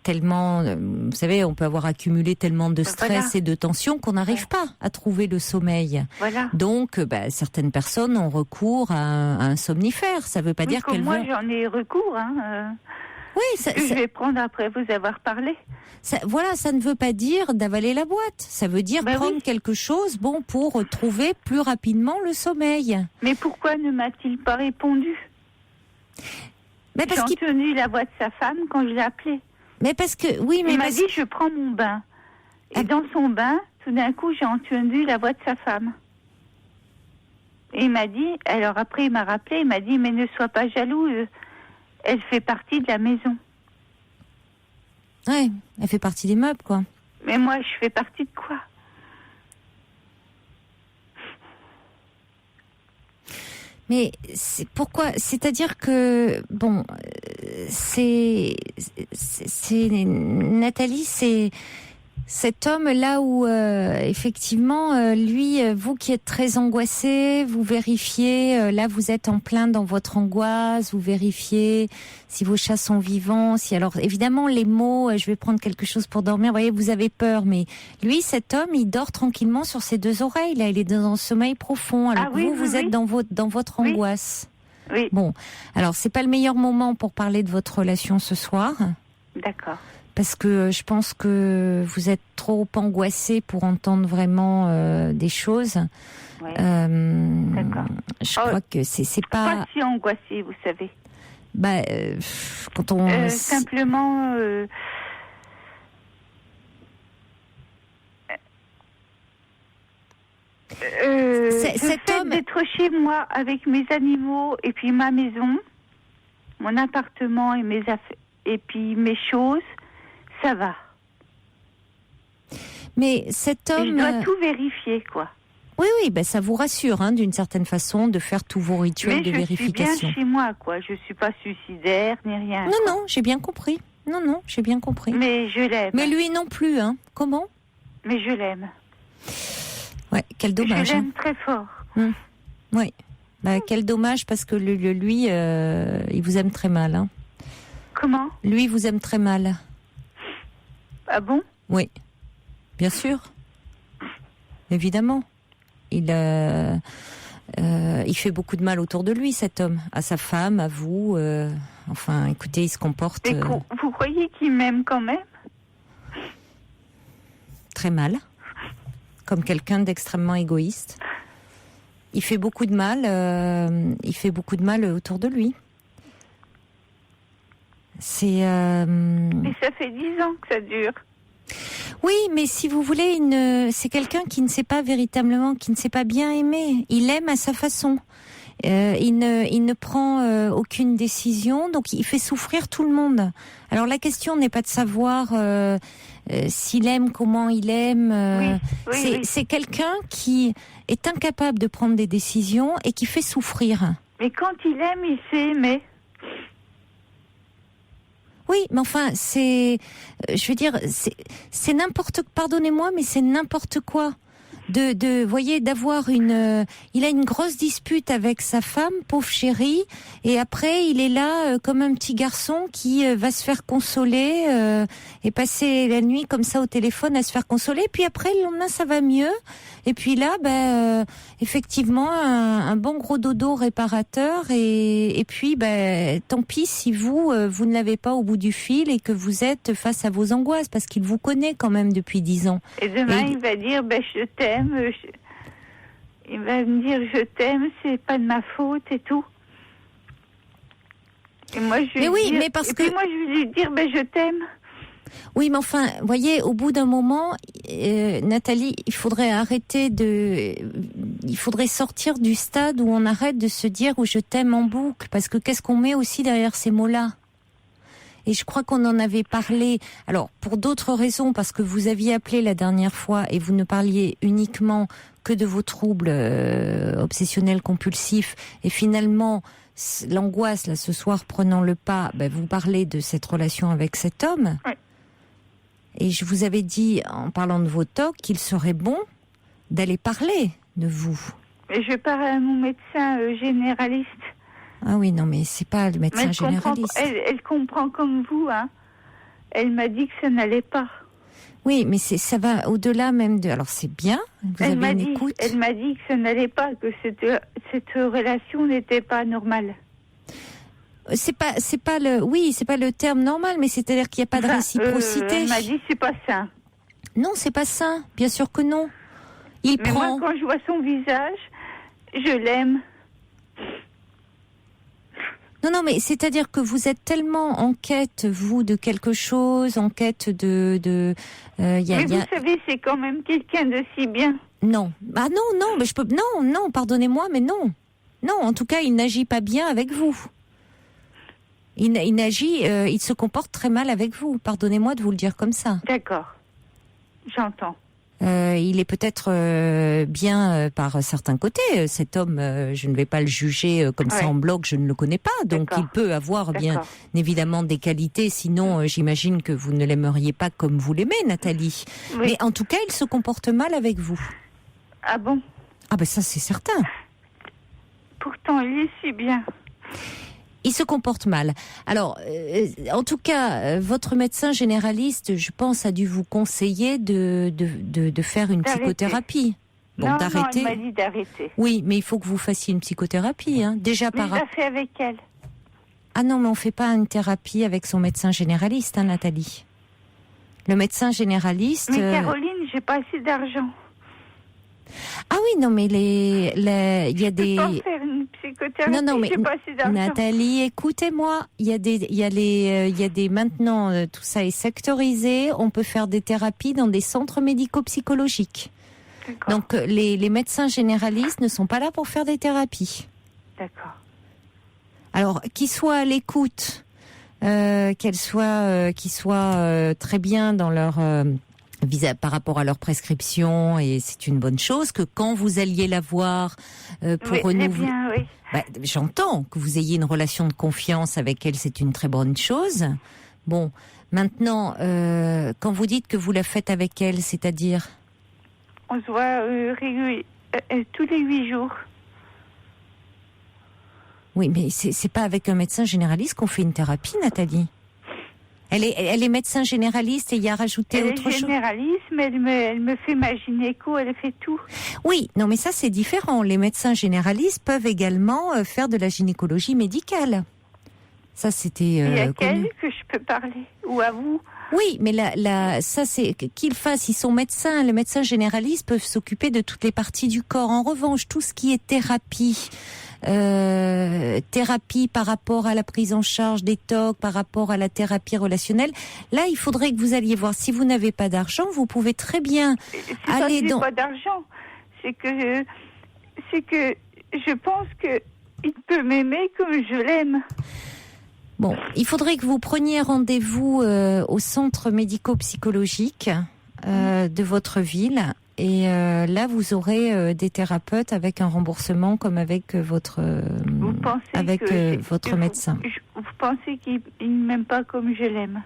tellement, vous savez, on peut avoir accumulé tellement de stress et de tension qu'on n'arrive pas à trouver le sommeil. Voilà. Donc, certaines personnes ont recours à un somnifère. Ça veut pas dire qu'elles moi, vont. J'en ai recours. Oui, je vais prendre après vous avoir parlé. Ça ne veut pas dire d'avaler la boîte. Ça veut dire prendre quelque chose, pour trouver plus rapidement le sommeil. Mais pourquoi ne m'a-t-il pas répondu ? J'ai entendu la voix de sa femme quand je l'ai appelé. Mais parce que, oui, mais il m'a dit je prends mon bain. Et dans son bain, tout d'un coup, j'ai entendu la voix de sa femme. Et il m'a dit, alors après il m'a rappelé, il m'a dit mais ne sois pas jalouse. Elle fait partie de la maison. Ouais, elle fait partie des meubles, quoi. Mais moi, je fais partie de quoi ? Mais c'est pourquoi ? C'est-à-dire que c'est Nathalie, c'est cet homme là où effectivement lui, vous qui êtes très angoissé, vous vérifiez, là vous êtes en plein dans votre angoisse, vous vérifiez si vos chats sont vivants, si alors évidemment les mots, je vais prendre quelque chose pour dormir, vous voyez, vous avez peur, mais lui, cet homme, il dort tranquillement sur ses deux oreilles, là il est dans un sommeil profond, alors vous êtes dans votre angoisse. Oui. Bon, alors c'est pas le meilleur moment pour parler de votre relation ce soir. D'accord. Parce que je pense que vous êtes trop angoissé pour entendre vraiment des choses. Ouais. D'accord. Je crois que c'est pas... Pas si angoissé, vous savez. Quand on... simplement... cet homme d'être chez moi avec mes animaux et puis ma maison, mon appartement et mes affaires, et puis mes choses... Ça va. Mais cet homme... Je dois tout vérifier, quoi. Oui, ça vous rassure, d'une certaine façon, de faire tous vos rituels de vérification. Mais je suis bien chez moi, quoi. Je suis pas suicidaire, ni rien. Non, j'ai bien compris. Non, j'ai bien compris. Mais je l'aime. Mais lui non plus, Comment ? Mais je l'aime. Ouais, quel dommage. Je l'aime très fort. Oui. Quel dommage, parce que lui, il vous aime très mal, Comment ? Lui, vous aime très mal. Ah bon ? Oui, bien sûr. Évidemment. Il fait beaucoup de mal autour de lui, cet homme. À sa femme, à vous. Enfin, écoutez, il se comporte... Et vous croyez qu'il m'aime quand même ? Très mal. Comme quelqu'un d'extrêmement égoïste. Il fait beaucoup de mal. Autour de lui. Mais ça fait 10 ans que ça dure. Oui, mais si vous voulez, c'est quelqu'un qui ne sait pas véritablement, qui ne sait pas bien aimer. Il aime à sa façon. Il ne prend aucune décision, donc il fait souffrir tout le monde. Alors la question n'est pas de savoir s'il aime, comment il aime. C'est quelqu'un qui est incapable de prendre des décisions et qui fait souffrir. Mais quand il aime, il sait aimer. Oui, mais enfin, c'est pardonnez-moi, mais c'est n'importe quoi. Voyez, d'avoir il a une grosse dispute avec sa femme, pauvre chérie, et après il est là comme un petit garçon qui va se faire consoler et passer la nuit comme ça au téléphone à se faire consoler, puis après le lendemain ça va mieux, et puis là effectivement un bon gros dodo réparateur, et puis tant pis si vous ne l'avez pas au bout du fil et que vous êtes face à vos angoisses, parce qu'il vous connaît quand même depuis 10 ans. Et demain il va dire je t'aime. Il va me dire je t'aime, c'est pas de ma faute et tout. Et moi je vais moi je vais lui dire je t'aime. Oui, mais enfin, voyez, au bout d'un moment, Nathalie, il faudrait sortir du stade où on arrête de se dire où je t'aime en boucle, parce que qu'est-ce qu'on met aussi derrière ces mots-là ? Et je crois qu'on en avait parlé, alors pour d'autres raisons, parce que vous aviez appelé la dernière fois et vous ne parliez uniquement que de vos troubles obsessionnels compulsifs, et finalement l'angoisse là ce soir prenant le pas, vous parlez de cette relation avec cet homme. Oui. Et je vous avais dit, en parlant de vos TOC, qu'il serait bon d'aller parler de vous. Et je parle à mon médecin généraliste. Ah oui, non, mais c'est pas le médecin généraliste. Elle comprend comme vous, hein. Elle m'a dit que ça n'allait pas. Oui, mais ça va au-delà même de... Alors c'est bien, vous avez une écoute. Elle m'a dit que ça n'allait pas, que cette relation n'était pas normale. C'est pas le terme normal, mais c'est-à-dire qu'il n'y a pas de réciprocité. Elle m'a dit c'est pas sain. Non, c'est pas sain, bien sûr que non. Mais moi, quand je vois son visage, je l'aime. Non, mais c'est-à-dire que vous êtes tellement en quête, vous, de quelque chose, en quête de... Mais vous savez, c'est quand même quelqu'un de si bien. Non. Ah non, mais je peux... Non, pardonnez-moi, mais non. Non, en tout cas, il n'agit pas bien avec vous. Il se comporte très mal avec vous. Pardonnez-moi de vous le dire comme ça. D'accord, j'entends. Il est peut-être bien par certains côtés. Cet homme, je ne vais pas le juger comme ça en bloc, je ne le connais pas. Donc il peut avoir bien évidemment des qualités. Sinon, j'imagine que vous ne l'aimeriez pas comme vous l'aimez, Nathalie. Oui. Mais en tout cas, il se comporte mal avec vous. Ah bon ? Ah ben ça, c'est certain. Pourtant, il est si bien. Il se comporte mal. Alors, en tout cas, votre médecin généraliste, je pense, a dû vous conseiller de faire une psychothérapie. Bon, d'arrêter. Non, elle m'a dit d'arrêter. Oui, mais il faut que vous fassiez une psychothérapie, hein. Déjà mais je l'ai fait avec elle. Ah non, mais on fait pas une thérapie avec son médecin généraliste, hein, Nathalie. Le médecin généraliste... Mais Caroline, j'ai pas assez d'argent. Ah oui, non, mais il y a des... Je peux pas faire une psychothérapie, non, mais j'ai pas assez d'argent. Nathalie, écoutez-moi, il y a des maintenant, tout ça est sectorisé, on peut faire des thérapies dans des centres médico-psychologiques. D'accord. Donc, les médecins généralistes ne sont pas là pour faire des thérapies. D'accord. Alors, qu'ils soient à l'écoute, qu'ils soient très bien dans leur... par rapport à leur prescription, et c'est une bonne chose que quand vous alliez la voir pour renouveler... Oui. J'entends que vous ayez une relation de confiance avec elle, c'est une très bonne chose. Bon, maintenant, quand vous dites que vous la faites avec elle, c'est-à-dire... On se voit tous les 8 jours. Oui, mais c'est pas avec un médecin généraliste qu'on fait une thérapie, Nathalie. Elle est médecin généraliste et il y a rajouté autre chose. Elle est généraliste, mais elle me fait ma gynéco, elle fait tout. Oui, non, mais ça c'est différent. Les médecins généralistes peuvent également faire de la gynécologie médicale. Ça c'était. Et à quel que je peux parler, ou à vous? Oui, mais ça c'est qu'ils fassent. Ils sont médecins. Les médecins généralistes peuvent s'occuper de toutes les parties du corps. En revanche, tout ce qui est thérapie par rapport à la prise en charge des TOC, par rapport à la thérapie relationnelle, là il faudrait que vous alliez voir. Si vous n'avez pas d'argent, vous pouvez très bien aller dans... C'est pas d'argent, c'est que je pense que il peut m'aimer comme je l'aime. Bon, il faudrait que vous preniez rendez-vous au centre médico-psychologique de votre ville. Et là, vous aurez des thérapeutes avec un remboursement comme avec votre médecin. Vous pensez qu'il ne m'aime pas comme je l'aime?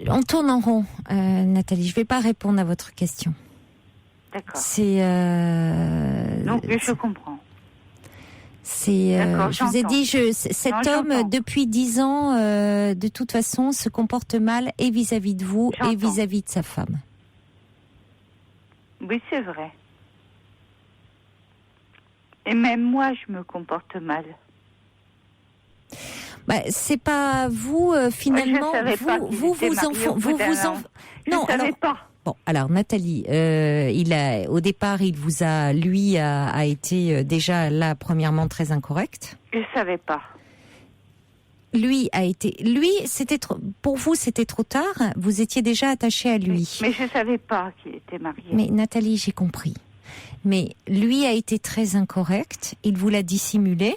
On tourne en rond, Nathalie. Je ne vais pas répondre à votre question. D'accord. Donc, je comprends. Je vous ai dit, cet homme, depuis 10 ans, de toute façon, se comporte mal et vis-à-vis de vous et vis-à-vis de sa femme. Oui, c'est vrai. Et même moi, je me comporte mal. C'est pas vous finalement. Vous Non, alors pas. Bon, alors Nathalie, au départ, il vous a, lui, a été déjà là premièrement très incorrect. Je savais pas. pour vous, c'était trop tard. Vous étiez déjà attaché à lui. Mais je savais pas qu'il était marié. Mais Nathalie, j'ai compris. Mais lui a été très incorrect. Il vous l'a dissimulé.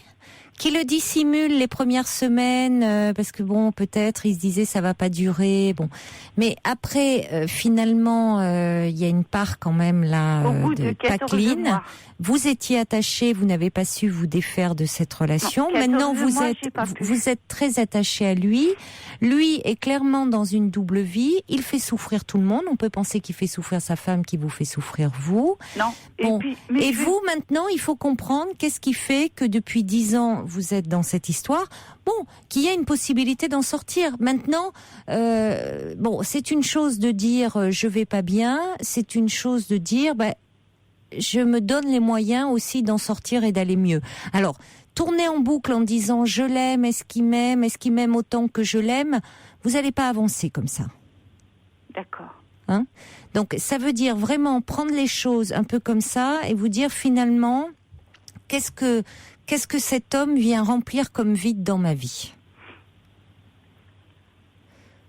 Qui le dissimule les premières semaines parce que bon, peut-être il se disait ça va pas durer. Bon, mais après finalement il y a une part quand même là de pas clean. Vous étiez attaché, vous n'avez pas su vous défaire de cette relation. Non, maintenant vous êtes très attaché à lui. Lui est clairement dans une double vie. Il fait souffrir tout le monde. On peut penser qu'il fait souffrir sa femme, qui vous fait souffrir vous. Non. Bon. Et vous maintenant, il faut comprendre qu'est-ce qui fait que depuis 10 ans vous êtes dans cette histoire. Bon, qu'il y a une possibilité d'en sortir. Maintenant, bon, c'est une chose de dire je vais pas bien. C'est une chose de dire je me donne les moyens aussi d'en sortir et d'aller mieux. Alors, tourner en boucle en disant je l'aime, est-ce qu'il m'aime autant que je l'aime, vous n'allez pas avancer comme ça. D'accord. Hein ? Donc, ça veut dire vraiment prendre les choses un peu comme ça et vous dire finalement, qu'est-ce que cet homme vient remplir comme vide dans ma vie ?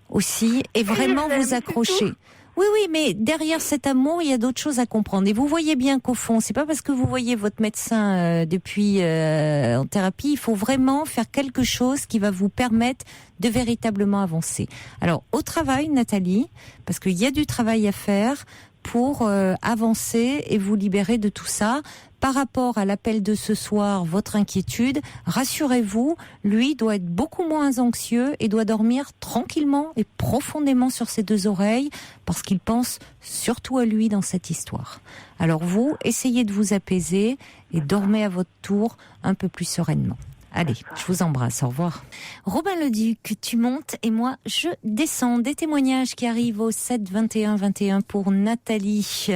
Aussi, et vraiment vous accrocher. Oui, mais derrière cet amour, il y a d'autres choses à comprendre. Et vous voyez bien qu'au fond, c'est pas parce que vous voyez votre médecin depuis en thérapie, il faut vraiment faire quelque chose qui va vous permettre de véritablement avancer. Alors, au travail, Nathalie, parce qu'il y a du travail à faire pour avancer et vous libérer de tout ça. Par rapport à l'appel de ce soir, votre inquiétude, rassurez-vous, lui doit être beaucoup moins anxieux et doit dormir tranquillement et profondément sur ses deux oreilles parce qu'il pense surtout à lui dans cette histoire. Alors vous, essayez de vous apaiser et dormez à votre tour un peu plus sereinement. Allez, je vous embrasse, au revoir. Robin Leduc, tu montes et moi je descends. Des témoignages qui arrivent au 7 21 21 pour Nathalie.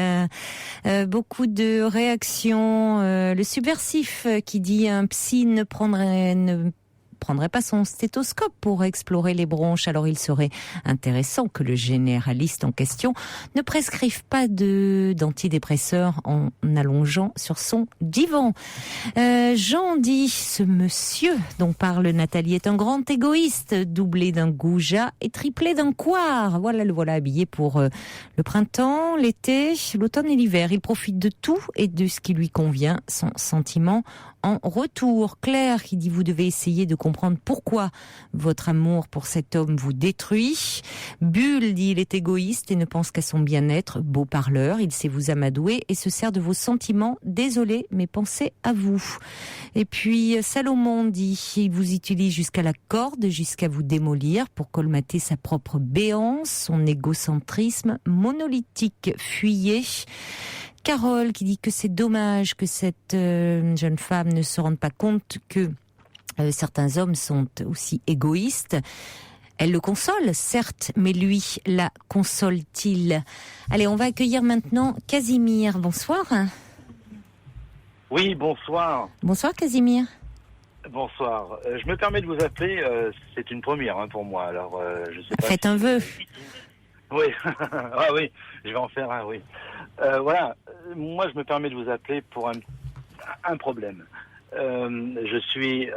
Beaucoup de réactions. Le subversif qui dit un psy ne prendrait pas son stéthoscope pour explorer les bronches, alors il serait intéressant que le généraliste en question ne prescrive pas d'antidépresseurs en allongeant sur son divan. Jean dit, ce monsieur dont parle Nathalie est un grand égoïste, doublé d'un goujat et triplé d'un couard. Voilà, le voilà habillé pour le printemps, l'été, l'automne et l'hiver. Il profite de tout et de ce qui lui convient, sans sentiment en retour. Claire qui dit, vous devez essayer de comprendre pourquoi votre amour pour cet homme vous détruit. Bulle dit, il est égoïste et ne pense qu'à son bien-être. Beau parleur, il sait vous amadouer et se sert de vos sentiments. Désolé, mais pensez à vous. Et puis Salomon dit, il vous utilise jusqu'à la corde, jusqu'à vous démolir pour colmater sa propre béance, son égocentrisme monolithique. Fuyez. Carole qui dit que c'est dommage que cette jeune femme ne se rende pas compte que certains hommes sont aussi égoïstes. Elle le console, certes, mais lui la console-t-il ? Allez, on va accueillir maintenant Casimir. Bonsoir. Oui, bonsoir. Bonsoir Casimir. Bonsoir. Je me permets de vous appeler, c'est une première pour moi. Alors, je sais pas. Faites un vœu. Oui, ah oui, je vais en faire un, oui. Voilà, moi je me permets de vous appeler pour un problème. Je suis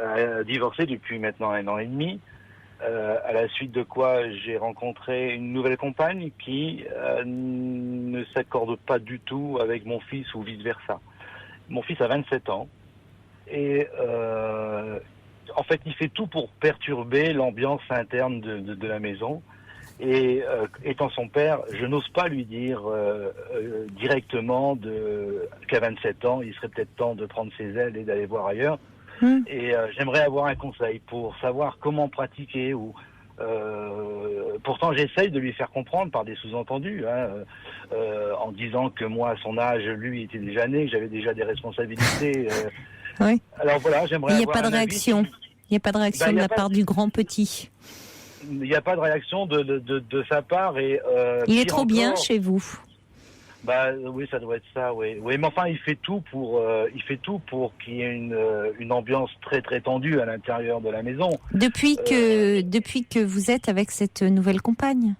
divorcé depuis maintenant 1 an et demi, à la suite de quoi j'ai rencontré une nouvelle compagne qui ne s'accorde pas du tout avec mon fils ou vice-versa. Mon fils a 27 ans et en fait il fait tout pour perturber l'ambiance interne de la maison. Et étant son père, je n'ose pas lui dire directement qu'à 27 ans, il serait peut-être temps de prendre ses ailes et d'aller voir ailleurs. Et j'aimerais avoir un conseil pour savoir comment pratiquer. Pourtant, j'essaye de lui faire comprendre par des sous-entendus, en disant que moi, à son âge, lui était déjà né, que j'avais déjà des responsabilités. Oui. Alors voilà, j'aimerais avoir Il n'y a pas de réaction. Il n'y a pas de réaction de la part du grand petit. Il n'y a pas de réaction de sa part. Et, il est trop bien chez vous. Bah oui, ça doit être ça, oui. Oui, mais enfin, il fait tout pour qu'il y ait une ambiance très très tendue à l'intérieur de la maison. Depuis que vous êtes avec cette nouvelle compagne.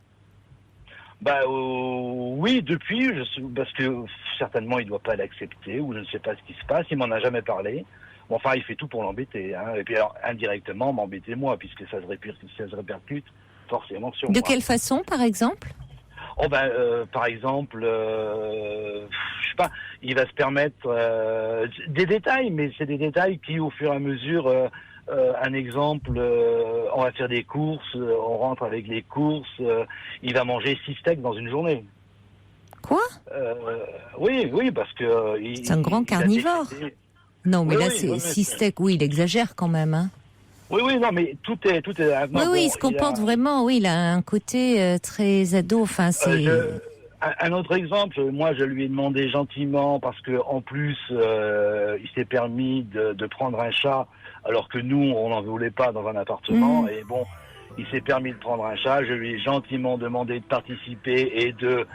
Oui, depuis, parce que certainement il doit pas l'accepter ou je ne sais pas ce qui se passe. Il m'en a jamais parlé. Bon, enfin, il fait tout pour l'embêter. Hein. Et puis alors, indirectement, m'embêter moi, puisque ça se répercute forcément sur moi. De quelle façon, par exemple ? Oh ben, par exemple, je sais pas, il va se permettre des détails, mais c'est des détails qui, au fur et à mesure, un exemple, on va faire des courses, on rentre avec les courses, il va manger 6 steaks dans une journée. Quoi ? Oui, parce que c'est un grand carnivore. Non, mais oui, là, c'est 6 steaks. Oui, il exagère quand même, hein. Oui, non, mais tout est. Oui, il se comporte vraiment. Oui, il a un côté très ado. Enfin, c'est. Un autre exemple, moi, je lui ai demandé gentiment parce que en plus, il s'est permis de prendre un chat, alors que nous, on n'en voulait pas dans un appartement. Et bon, il s'est permis de prendre un chat. Je lui ai gentiment demandé de participer et de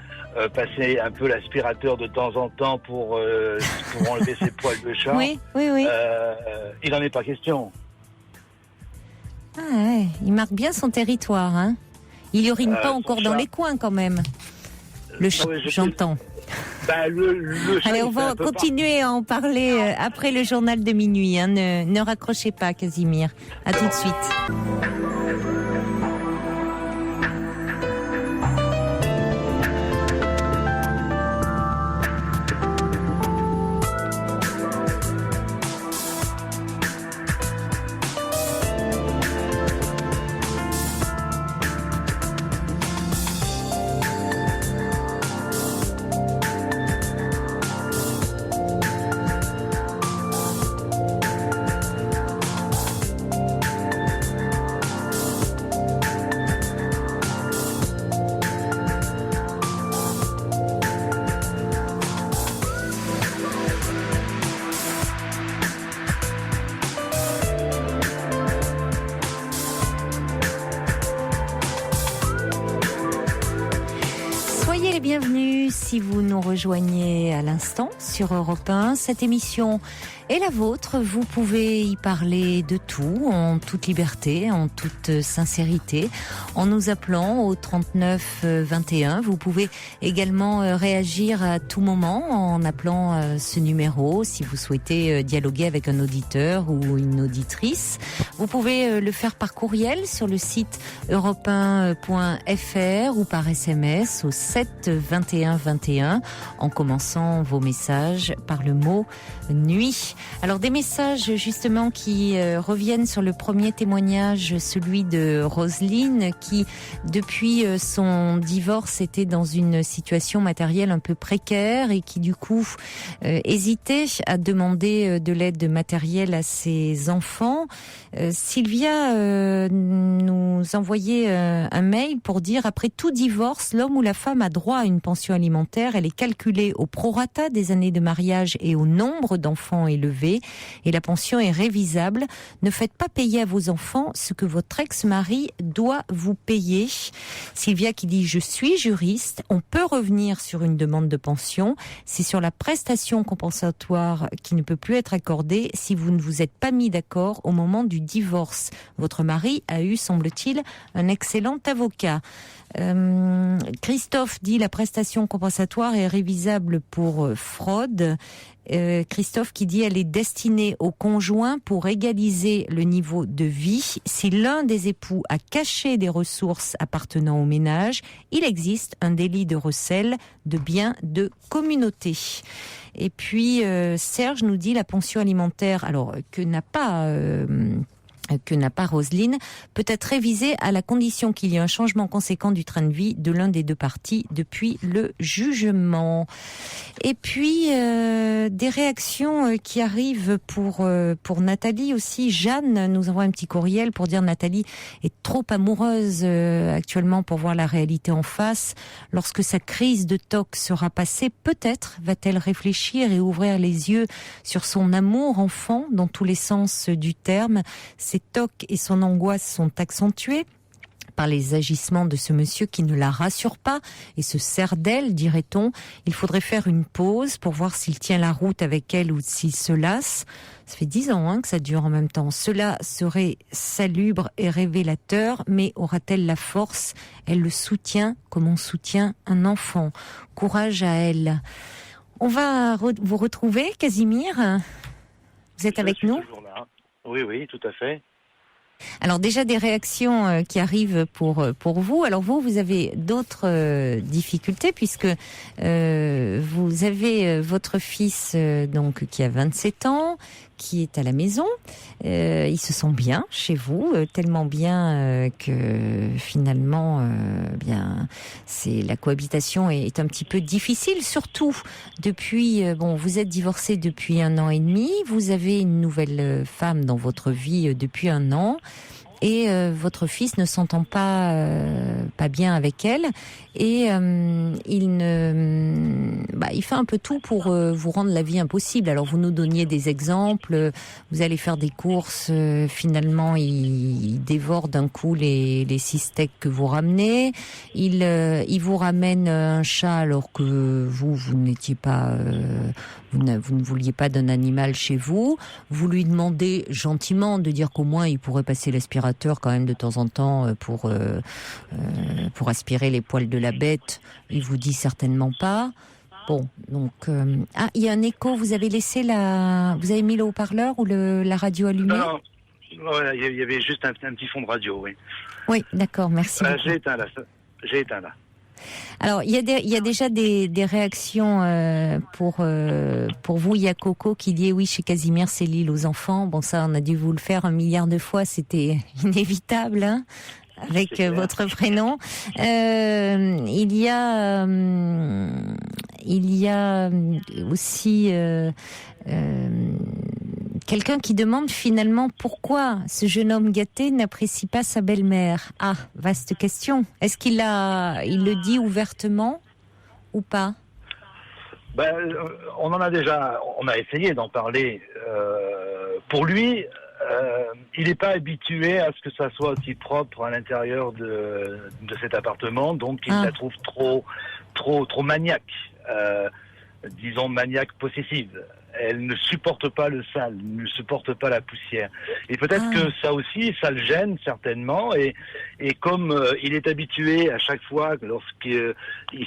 passer un peu l'aspirateur de temps en temps pour enlever ses poils de chat. Oui. Il n'en est pas question. Ah ouais, il marque bien son territoire, hein. Il urine pas encore dans les coins quand même. Le chat, j'entends. Le chat, allez, on va continuer à en parler après le journal de minuit. Hein. Ne raccrochez pas, Casimir. À tout de suite. Bienvenue si vous nous rejoignez à l'instant sur Europe 1. Cette émission est la vôtre. Vous pouvez y parler de tout, en toute liberté, en toute sincérité, en nous appelant au 39 21. Vous pouvez également réagir à tout moment en appelant ce numéro si vous souhaitez dialoguer avec un auditeur ou une auditrice. Vous pouvez le faire par courriel sur le site europe1.fr ou par SMS au 7 21 21 en commençant vos messages par le mot nuit. Alors des messages justement qui reviennent sur le premier témoignage, celui de Roselyne qui depuis son divorce était dans une situation matérielle un peu précaire et qui du coup hésitait à demander de l'aide matérielle à ses enfants. Sylvia nous envoyait un mail pour dire après tout divorce, l'homme ou la femme a droit à une pension alimentaire. Elle est calculée au prorata des années de mariage et au nombre d'enfants élevés et la pension est révisable. Ne faites pas payer à vos enfants ce que votre ex-mari doit vous payer. Sylvia qui dit je suis juriste, on peut revenir sur une demande de pension. C'est sur la prestation compensatoire qui ne peut plus être accordée si vous ne vous êtes pas mis d'accord au moment du divorce. Votre mari a eu, semble-t-il, un excellent avocat. Christophe dit la prestation compensatoire est révisable pour fraude. Christophe qui dit elle est destinée au conjoint pour égaliser le niveau de vie. Si l'un des époux a caché des ressources appartenant au ménage, il existe un délit de recel de biens de communauté. Et puis Serge nous dit la pension alimentaire, alors que n'a pas Roselyne, peut être révisée à la condition qu'il y ait un changement conséquent du train de vie de l'un des deux parties depuis le jugement. Et puis des réactions qui arrivent pour Nathalie aussi. Jeanne nous envoie un petit courriel pour dire Nathalie est trop amoureuse actuellement pour voir la réalité en face. Lorsque sa crise de TOC sera passée, peut-être va-t-elle réfléchir et ouvrir les yeux sur son amour enfant dans tous les sens du terme. Ses tocs et son angoisse sont accentués par les agissements de ce monsieur qui ne la rassure pas et se sert d'elle, dirait-on. Il faudrait faire une pause pour voir s'il tient la route avec elle ou s'il se lasse. Ça fait 10 ans que ça dure en même temps. Cela serait salubre et révélateur, mais aura-t-elle la force ? Elle le soutient comme on soutient un enfant. Courage à elle. On va vous retrouver, Casimir ? Vous êtes avec nous ? Toujours là. Oui, oui, tout à fait. Alors déjà des réactions qui arrivent pour vous. Alors vous avez d'autres difficultés puisque vous avez votre fils donc qui a 27 ans, qui est à la maison. Il se sent bien chez vous, tellement bien que finalement, bien, c'est la cohabitation est un petit peu difficile, surtout depuis. Vous êtes divorcés depuis 1 an et demi. Vous avez une nouvelle femme dans votre vie depuis 1 an. Et votre fils ne s'entend pas bien avec elle et il fait un peu tout pour vous rendre la vie impossible. Alors vous nous donniez des exemples, vous allez faire des courses, finalement il dévore d'un coup les 6 steaks que vous ramenez, il vous ramène un chat alors que vous n'étiez pas vous ne vouliez pas d'un animal chez vous. Vous lui demandez gentiment de dire qu'au moins il pourrait passer l'aspirateur quand même de temps en temps pour aspirer les poils de la bête. Il vous dit certainement pas. Bon, donc il y a un écho. Vous avez mis le haut-parleur ou la radio allumée ? Non, voilà, il y avait juste un petit fond de radio, oui. Oui, d'accord, merci. J'ai éteint là. Alors, il y a déjà des réactions pour vous. Il y a Coco qui dit oui, chez Casimir, c'est l'île aux enfants. Bon, ça, on a dû vous le faire 1 milliard de fois. C'était inévitable, hein, avec votre prénom. Il y a aussi quelqu'un qui demande finalement pourquoi ce jeune homme gâté n'apprécie pas sa belle-mère. Ah, vaste question. Est-ce qu'il le dit ouvertement ou pas ? On a essayé d'en parler. Pour lui, il n'est pas habitué à ce que ça soit aussi propre à l'intérieur de cet appartement, donc il la trouve trop maniaque, disons maniaque possessive. Elle ne supporte pas le sale, ne supporte pas la poussière. Et peut-être que ça aussi, ça le gêne certainement. Et comme il est habitué à chaque fois, lorsqu'il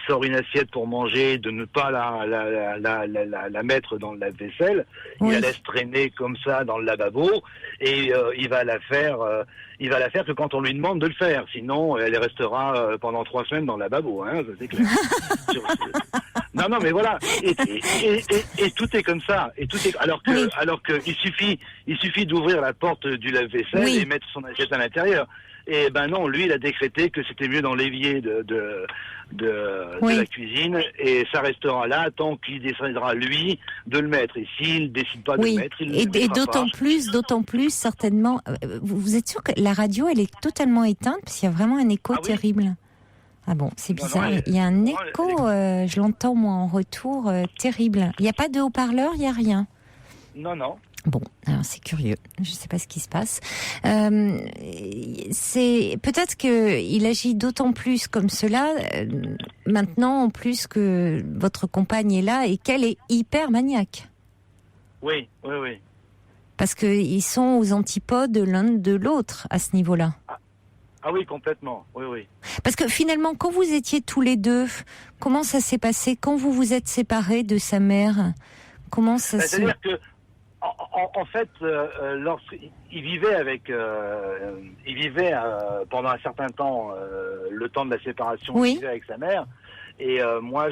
sort une assiette pour manger, de ne pas la mettre dans le lave-vaisselle, il la laisse traîner comme ça dans le lavabo, et il va la faire que quand on lui demande de le faire. Sinon, elle restera pendant 3 semaines dans le lavabo, hein, ça c'est clair. Non, mais voilà. Et tout est comme ça. Et tout est alors que il suffit d'ouvrir la porte du lave-vaisselle et mettre son assiette à l'intérieur. Et non, lui, il a décrété que c'était mieux dans l'évier de la cuisine, et ça restera là tant qu'il décidera lui de le mettre. Et s'il décide pas de le mettre, il le mettra pas. D'autant plus certainement. Vous êtes sûr que la radio, elle est totalement éteinte parce qu'il y a vraiment un écho terrible. Ah bon, c'est bizarre. Il y a un écho, je l'entends moi en retour, terrible. Il n'y a pas de haut-parleur, il n'y a rien. Non. Bon, alors c'est curieux. Je ne sais pas ce qui se passe. C'est peut-être qu'il agit d'autant plus comme cela maintenant, en plus que votre compagne est là et qu'elle est hyper maniaque. Oui. Parce qu'ils sont aux antipodes l'un de l'autre à ce niveau-là. Ah oui, complètement. Oui. Parce que finalement, quand vous étiez tous les deux, comment ça s'est passé ? Quand vous vous êtes séparés de sa mère, comment ça se... C'est-à-dire que, en fait, lorsqu'il vivait pendant un certain temps, le temps de la séparation, il vivait avec sa mère, et moi,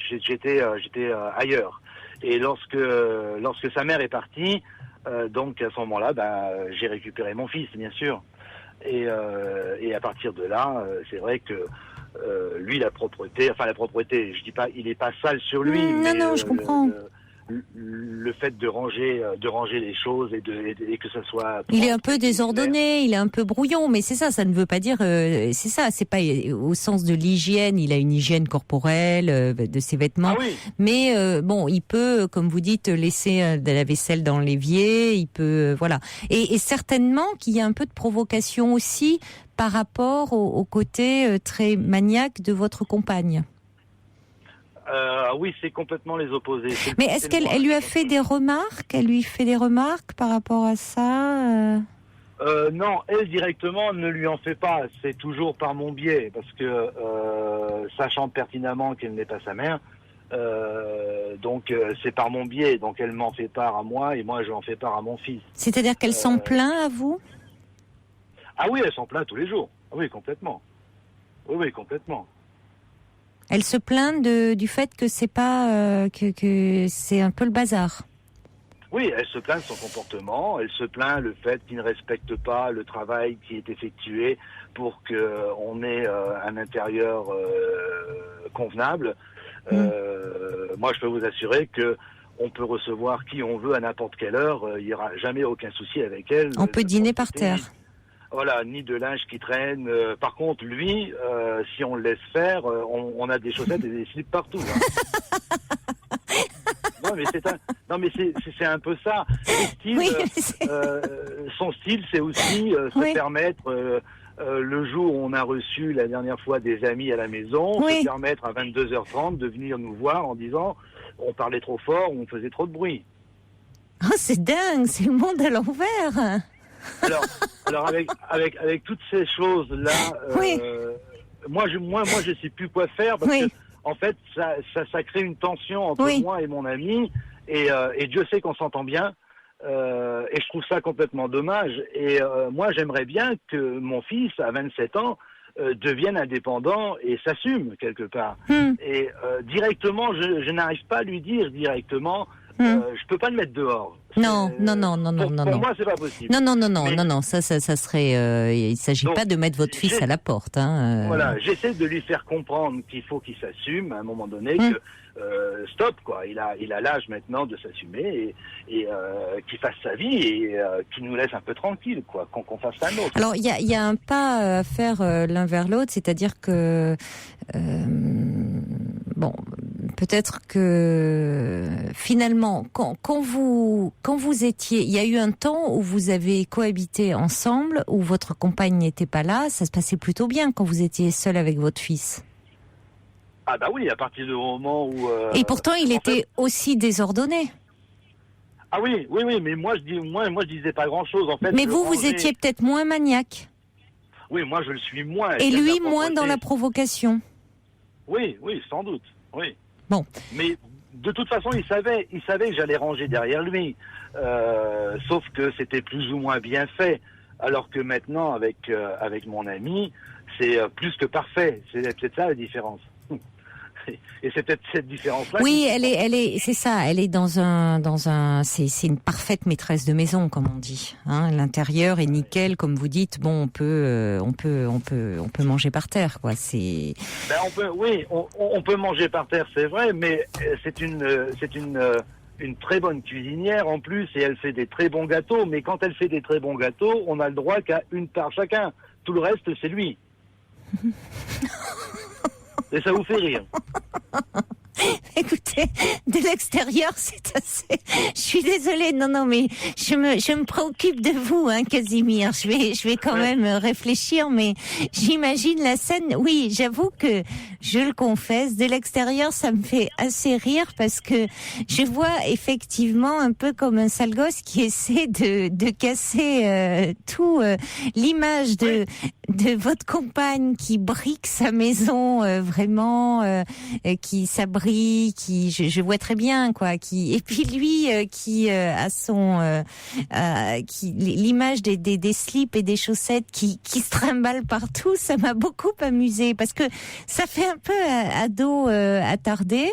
j'étais ailleurs. Et lorsque sa mère est partie, donc à ce moment-là, j'ai récupéré mon fils, bien sûr. Et à partir de là, c'est vrai que lui, la propreté, je dis pas, il est pas sale sur lui, mais non, je comprends. Le fait de ranger les choses et que ça soit propre, il est un peu désordonné, il est un peu brouillon, mais c'est ça ne veut pas dire c'est pas au sens de l'hygiène, il a une hygiène corporelle de ses vêtements, mais il peut, comme vous dites, laisser de la vaisselle dans l'évier, il peut voilà, et certainement qu'il y a un peu de provocation aussi par rapport au côté très maniaque de votre compagne. Oui, c'est complètement les opposés. Mais est-ce qu'elle lui a fait des remarques ? Elle lui fait des remarques par rapport à ça Non, elle directement ne lui en fait pas. C'est toujours par mon biais, parce que sachant pertinemment qu'elle n'est pas sa mère, Donc c'est par mon biais. Donc elle m'en fait part à moi et moi j'en fais part à mon fils. C'est-à-dire qu'elle s'en plaint à vous? Ah oui, elle s'en plaint tous les jours. Ah oui, complètement. Oui, complètement. Elle se plaint du fait que c'est pas que c'est un peu le bazar. Oui, elle se plaint de son comportement, elle se plaint le fait qu'il ne respecte pas le travail qui est effectué pour qu'on ait un intérieur convenable. Moi, je peux vous assurer que on peut recevoir qui on veut à n'importe quelle heure, il n'y aura jamais aucun souci avec elle. On peut dîner par terre. Voilà, ni de linge qui traîne. Par contre, lui, si on le laisse faire, on a des chaussettes et des slips partout. Hein. Non, mais c'est un peu ça. Son style, c'est aussi se permettre. Le jour où on a reçu la dernière fois des amis à la maison, se permettre à 22h30 de venir nous voir en disant on parlait trop fort ou on faisait trop de bruit. Oh, c'est dingue, c'est le monde à l'envers. Alors avec toutes ces choses là, moi je sais plus quoi faire parce que en fait ça crée une tension entre moi et mon ami et Dieu sait qu'on s'entend bien. Et je trouve ça complètement dommage. Et moi, j'aimerais bien que mon fils, à 27 ans, devienne indépendant et s'assume quelque part. Et directement, je n'arrive pas à lui dire directement, je peux pas le mettre dehors. Non. Pour moi, c'est pas possible. Non, ça serait. Il s'agit pas de mettre votre fils à la porte. Hein. Voilà, j'essaie de lui faire comprendre qu'il faut qu'il s'assume à un moment donné, que stop, quoi. Il a l'âge maintenant de s'assumer et qu'il fasse sa vie et qu'il nous laisse un peu tranquille, quoi. Qu'on fasse un autre. Alors, il y a un pas à faire l'un vers l'autre, c'est-à-dire que peut-être que finalement, quand vous étiez, il y a eu un temps où vous avez cohabité ensemble, où votre compagne n'était pas là, ça se passait plutôt bien quand vous étiez seul avec votre fils. Ah bah oui, à partir du moment où... Et pourtant, il était aussi désordonné. Ah oui, mais moi je disais pas grand-chose en fait. Mais vous étiez peut-être moins maniaque. Oui, moi je le suis moins. Et lui moins dans la provocation. Oui, sans doute, oui. Bon. Mais de toute façon, il savait que j'allais ranger derrière lui. Sauf que c'était plus ou moins bien fait. Alors que maintenant, avec mon ami, c'est plus que parfait. C'est peut-être ça la différence. Et c'est peut-être cette différence-là. Oui, c'est ça. Elle est c'est une parfaite maîtresse de maison, comme on dit. Hein, l'intérieur est nickel, comme vous dites. Bon, on peut manger par terre, quoi. C'est. Ben on peut manger par terre, c'est vrai, mais c'est une très bonne cuisinière en plus, et elle fait des très bons gâteaux. Mais quand elle fait des très bons gâteaux, on a le droit qu'à une part chacun. Tout le reste, c'est lui. Et ça vous fait rire. Écoutez, de l'extérieur, c'est assez... Je suis désolée, non, mais je me préoccupe de vous, hein, Casimir. Je vais quand même réfléchir, mais j'imagine la scène. Oui, j'avoue que, je le confesse, de l'extérieur, ça me fait assez rire parce que je vois effectivement un peu comme un sale gosse qui essaie de casser tout l'image de votre compagne qui brique sa maison vraiment, qui s'abrite, qui je vois très bien quoi, et puis lui qui a son l'image des slips et des chaussettes qui se trimballent partout, ça m'a beaucoup amusé parce que ça fait un peu ado attardé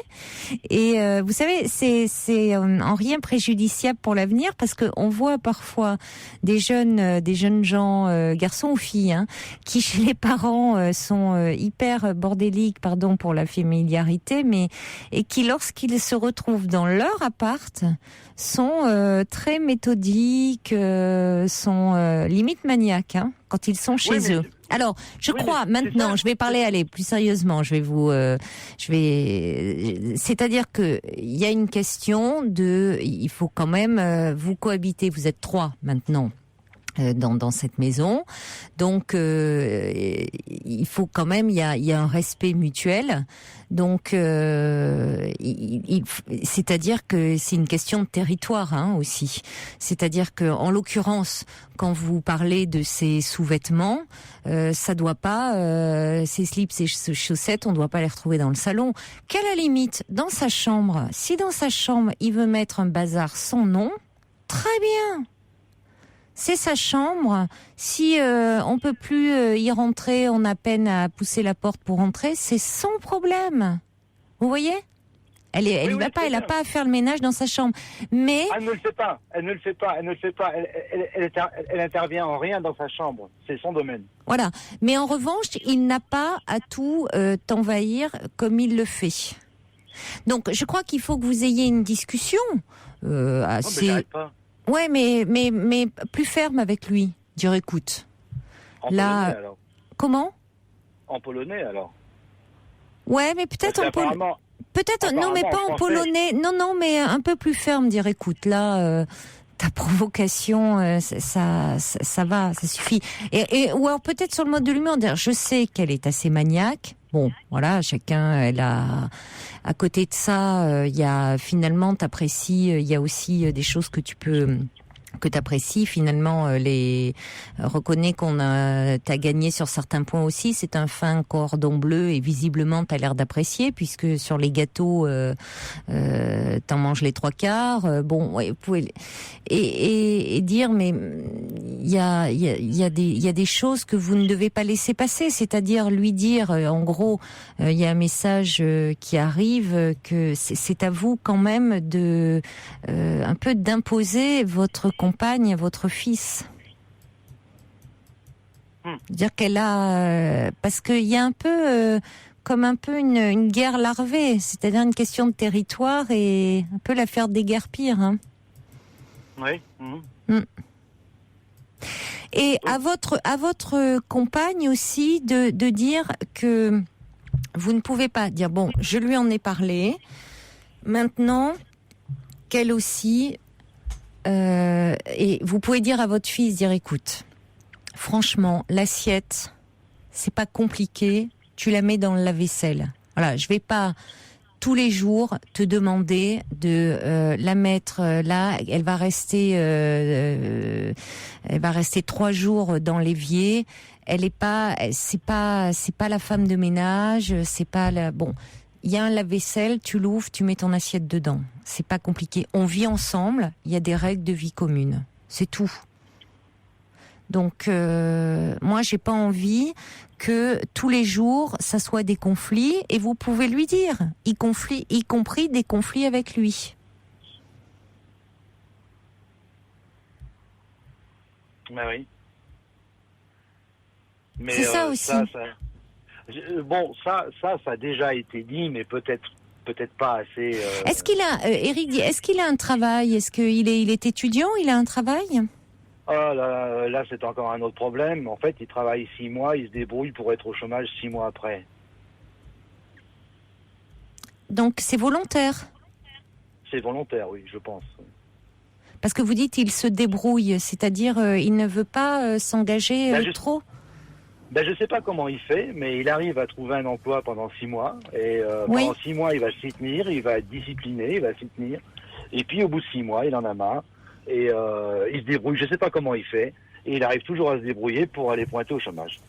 et vous savez c'est en rien préjudiciable pour l'avenir parce que on voit parfois des jeunes gens, garçons ou filles, hein, qui chez les parents sont hyper bordéliques, pardon pour la familiarité, mais et qui lorsqu'ils se retrouvent dans leur appart sont très méthodiques, sont limite maniaques, hein, quand ils sont chez eux. Alors, je crois maintenant, je vais parler, plus sérieusement, c'est-à-dire que il y a une question il faut quand même vous cohabiter, vous êtes 3 maintenant. dans cette maison. Donc, il faut quand même, il y a un respect mutuel. Donc, c'est-à-dire que c'est une question de territoire aussi. C'est-à-dire que, en l'occurrence, quand vous parlez de ces sous-vêtements, ça doit pas, ces slips, ces chaussettes, on doit pas les retrouver dans le salon. Qu'à la limite, dans sa chambre, si dans sa chambre il veut mettre un bazar sans nom, très bien. C'est sa chambre. Si on peut plus y rentrer, on a peine à pousser la porte pour rentrer, c'est son problème. Vous voyez ? Elle n'a pas à faire le ménage dans sa chambre. Mais elle ne le fait pas. Elle intervient en rien dans sa chambre. C'est son domaine. Voilà. Mais en revanche, il n'a pas à tout t'envahir comme il le fait. Donc, je crois qu'il faut que vous ayez une discussion assez. Mais j'arrête pas. Ouais, mais plus ferme avec lui. Dire écoute. En polonais alors. Comment ? En polonais alors. Ouais, mais peut-être en polonais. Peut-être non, mais pas en polonais. Non, mais un peu plus ferme. Dire écoute, là, ta provocation, ça va, ça suffit. Ou alors peut-être sur le mode de l'humour. Dire je sais qu'elle est assez maniaque. Bon, voilà, chacun, elle a. À côté de ça, il y a finalement, t'apprécies. Il y a aussi des choses que t'apprécies. Finalement, reconnais t'as gagné sur certains points aussi. C'est un fin cordon bleu et visiblement t'as l'air d'apprécier puisque sur les gâteaux, t'en manges les 3/4. Bon, ouais, vous pouvez et dire mais il y a des choses que vous ne devez pas laisser passer. C'est-à-dire lui dire en gros, il y a un message qui arrive que c'est à vous quand même de un peu d'imposer votre compagne à votre fils. Dire qu'elle a parce qu'il y a un peu comme un peu une guerre larvée, c'est-à-dire une question de territoire et un peu l'affaire des guerres pires. Oui. Et à votre compagne aussi de dire que vous ne pouvez pas dire bon, je lui en ai parlé. Maintenant qu'elle aussi et vous pouvez dire à votre fils, dire écoute, franchement, l'assiette, c'est pas compliqué, tu la mets dans le lave-vaisselle. Voilà, je vais pas tous les jours te demander de la mettre là, elle va rester 3 jours dans l'évier. C'est pas la femme de ménage, c'est pas la bon. Il y a un lave-vaisselle, tu l'ouvres, tu mets ton assiette dedans. C'est pas compliqué. On vit ensemble, il y a des règles de vie commune. C'est tout. Donc, moi, j'ai pas envie que tous les jours, ça soit des conflits. Et vous pouvez lui dire, y compris des conflits avec lui. Ben oui. Mais c'est ça aussi. Ça a déjà été dit, mais peut-être pas assez. Est-ce qu'il a, Eric, est-ce qu'il a un travail ? Est-ce qu'il est étudiant ? Il a un travail ? Ah, là, c'est encore un autre problème. En fait, il travaille 6 mois, il se débrouille pour être au chômage 6 mois après. Donc, c'est volontaire ? C'est volontaire, oui, je pense. Parce que vous dites il se débrouille, c'est-à-dire il ne veut pas s'engager trop ? Je sais pas comment il fait, mais il arrive à trouver un emploi pendant 6 mois. Et oui. Pendant 6 mois, il va s'y tenir, il va être discipliné, il va s'y tenir. Et puis, au bout de 6 mois, il en a marre. Et il se débrouille, je sais pas comment il fait. Et il arrive toujours à se débrouiller pour aller pointer au chômage.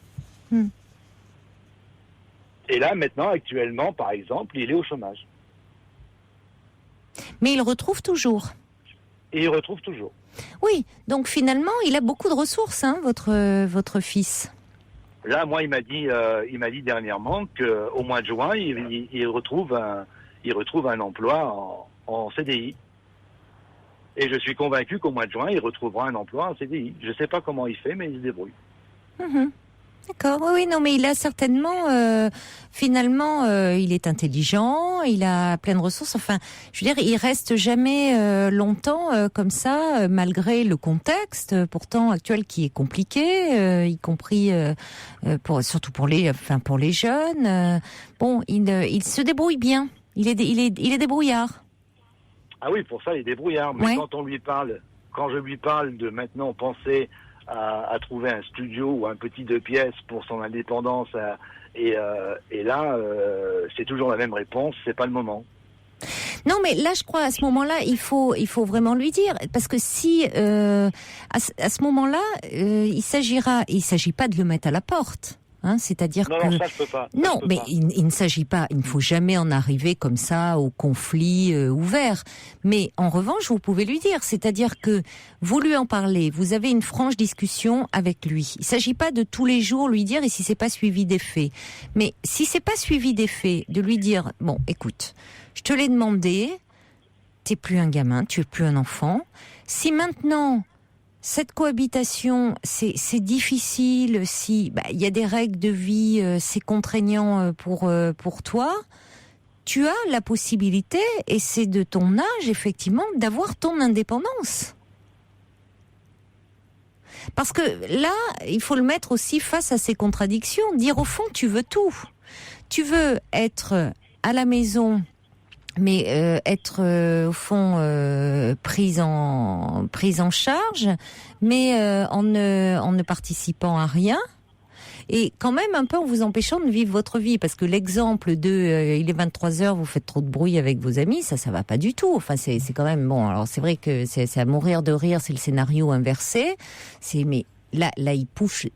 Et là, maintenant, actuellement, par exemple, il est au chômage. Mais il retrouve toujours. Et il retrouve toujours. Oui, donc finalement, il a beaucoup de ressources, votre fils. Là, moi, il m'a dit dernièrement qu'au mois de juin, il retrouve un emploi en CDI. Et je suis convaincu qu'au mois de juin, il retrouvera un emploi en CDI. Je ne sais pas comment il fait, mais il se débrouille. D'accord, oui, non, mais il a certainement, finalement, il est intelligent, il a plein de ressources. Enfin, je veux dire, il reste jamais longtemps comme ça, malgré le contexte, pourtant actuel qui est compliqué, y compris surtout pour les jeunes. Bon, il se débrouille bien. Il est débrouillard. Ah oui, pour ça, il est débrouillard. Mais ouais. quand je lui parle de maintenant penser à trouver un studio ou un petit 2 pièces pour son indépendance. Et là, c'est toujours la même réponse, c'est pas le moment. Non, mais là, je crois, à ce moment-là, il faut vraiment lui dire, parce que si à ce moment-là, il s'agit pas de le mettre à la porte. Hein, c'est-à-dire non, que non, ça je peux pas. Non, mais il ne s'agit pas, il ne faut jamais en arriver comme ça au conflit ouvert. Mais en revanche, vous pouvez lui dire, c'est-à-dire que vous lui en parlez, vous avez une franche discussion avec lui. Il ne s'agit pas de tous les jours lui dire et si c'est pas suivi des faits. Mais si c'est pas suivi des faits, de lui dire bon, écoute, je te l'ai demandé, t'es plus un gamin, tu es plus un enfant. Si maintenant cette cohabitation, c'est difficile, si il y a des règles de vie, c'est contraignant pour toi, tu as la possibilité, et c'est de ton âge effectivement, d'avoir ton indépendance. Parce que là, il faut le mettre aussi face à ces contradictions, dire au fond tu veux tout. Tu veux être à la maison, mais être au fond prise en charge, mais en ne participant à rien, et quand même un peu en vous empêchant de vivre votre vie, parce que l'exemple de il est 23h, vous faites trop de bruit avec vos amis, ça va pas du tout. Enfin c'est quand même bon. Alors c'est vrai que c'est à mourir de rire, c'est le scénario inversé. Mais là il pousse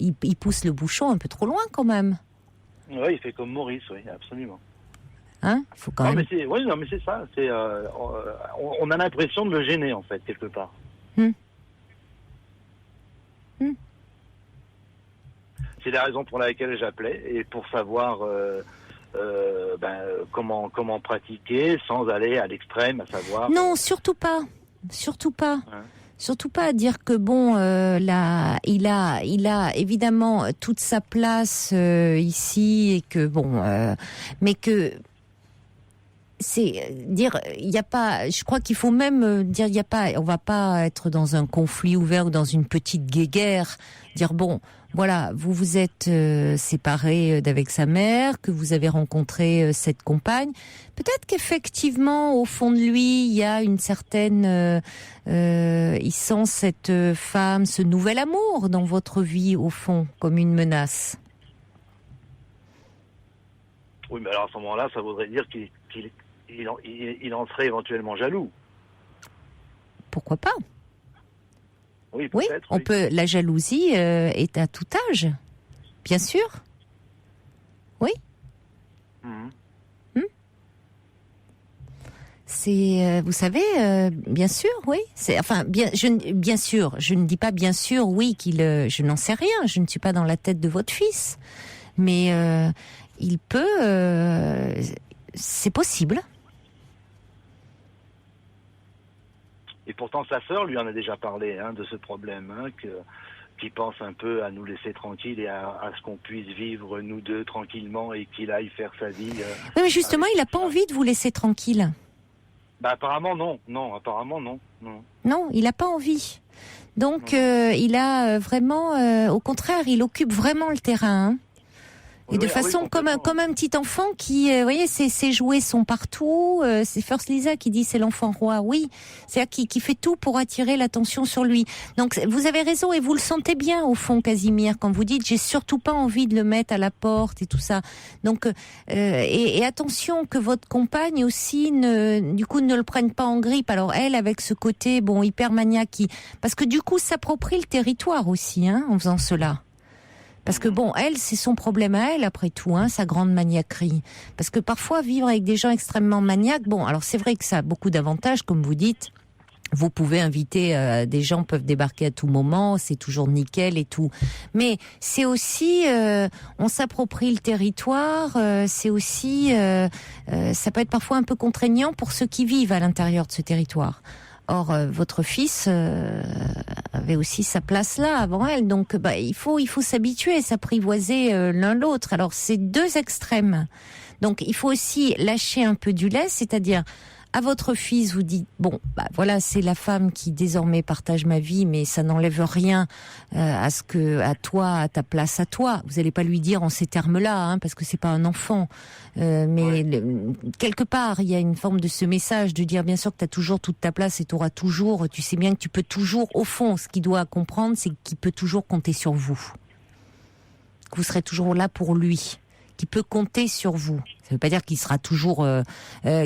le bouchon un peu trop loin quand même. Oui, il fait comme Maurice, oui, absolument. Hein, faut quand même. Mais c'est ça. On a l'impression de le gêner en fait quelque part. C'est la raison pour laquelle j'appelais, et pour savoir comment pratiquer sans aller à l'extrême, à savoir. Non, surtout pas. Hein? Surtout pas dire que bon, là, il a évidemment toute sa place ici, et que bon, mais que c'est dire, il y a pas, je crois qu'il faut même dire, il y a pas, on va pas être dans un conflit ouvert ou dans une petite guéguerre, dire bon, voilà, vous vous êtes séparés d'avec sa mère, que vous avez rencontré cette compagne. Peut-être qu'effectivement, au fond de lui, il y a une certaine, il sent cette femme, ce nouvel amour dans votre vie, au fond, comme une menace. Oui, mais alors à ce moment-là, ça voudrait dire qu'il en serait éventuellement jaloux. Pourquoi pas ? Oui, oui, on peut. La jalousie est à tout âge, bien sûr. Oui. C'est, vous savez, bien sûr, oui. C'est, enfin, bien sûr. Je ne dis pas bien sûr, oui, je n'en sais rien. Je ne suis pas dans la tête de votre fils, mais il peut. C'est possible. Et pourtant, sa sœur lui en a déjà parlé de ce problème, qui pense un peu à nous laisser tranquilles et à ce qu'on puisse vivre nous deux tranquillement et qu'il aille faire sa vie. Oui, mais justement, il n'a pas envie de vous laisser tranquille. Apparemment non. Non, il n'a pas envie. Donc, il a vraiment, au contraire, il occupe vraiment le terrain. Hein. Et de façon comme un petit enfant qui, vous voyez, ses jouets sont partout. C'est First Lisa qui dit c'est l'enfant roi. Oui, c'est qui fait tout pour attirer l'attention sur lui. Donc vous avez raison et vous le sentez bien au fond, Casimir, quand vous dites j'ai surtout pas envie de le mettre à la porte et tout ça. Donc et attention que votre compagne aussi ne le prenne pas en grippe. Alors elle avec ce côté hyper maniaque parce que du coup s'approprie le territoire aussi en faisant cela. Parce que elle, c'est son problème à elle, après tout, sa grande maniaquerie. Parce que parfois, vivre avec des gens extrêmement maniaques, alors c'est vrai que ça a beaucoup d'avantages, comme vous dites. Vous pouvez inviter, des gens peuvent débarquer à tout moment, c'est toujours nickel et tout. Mais c'est aussi, on s'approprie le territoire, c'est aussi, ça peut être parfois un peu contraignant pour ceux qui vivent à l'intérieur de ce territoire. Or, votre fils avait aussi sa place là avant elle, donc il faut s'habituer, s'apprivoiser l'un l'autre. Alors c'est deux extrêmes. Donc il faut aussi lâcher un peu du lest, c'est-à-dire à votre fils, vous dites bon, bah voilà, c'est la femme qui désormais partage ma vie, mais ça n'enlève rien à toi, à ta place, à toi. Vous n'allez pas lui dire en ces termes-là, hein, parce que c'est pas un enfant. Mais quelque part, il y a une forme de ce message de dire bien sûr que tu as toujours toute ta place et tu auras toujours. Tu sais bien que tu peux toujours, au fond, ce qu'il doit comprendre, c'est qu'il peut toujours compter sur vous. Que vous serez toujours là pour lui. Qui peut compter sur vous. Ça ne veut pas dire qu'il sera toujours,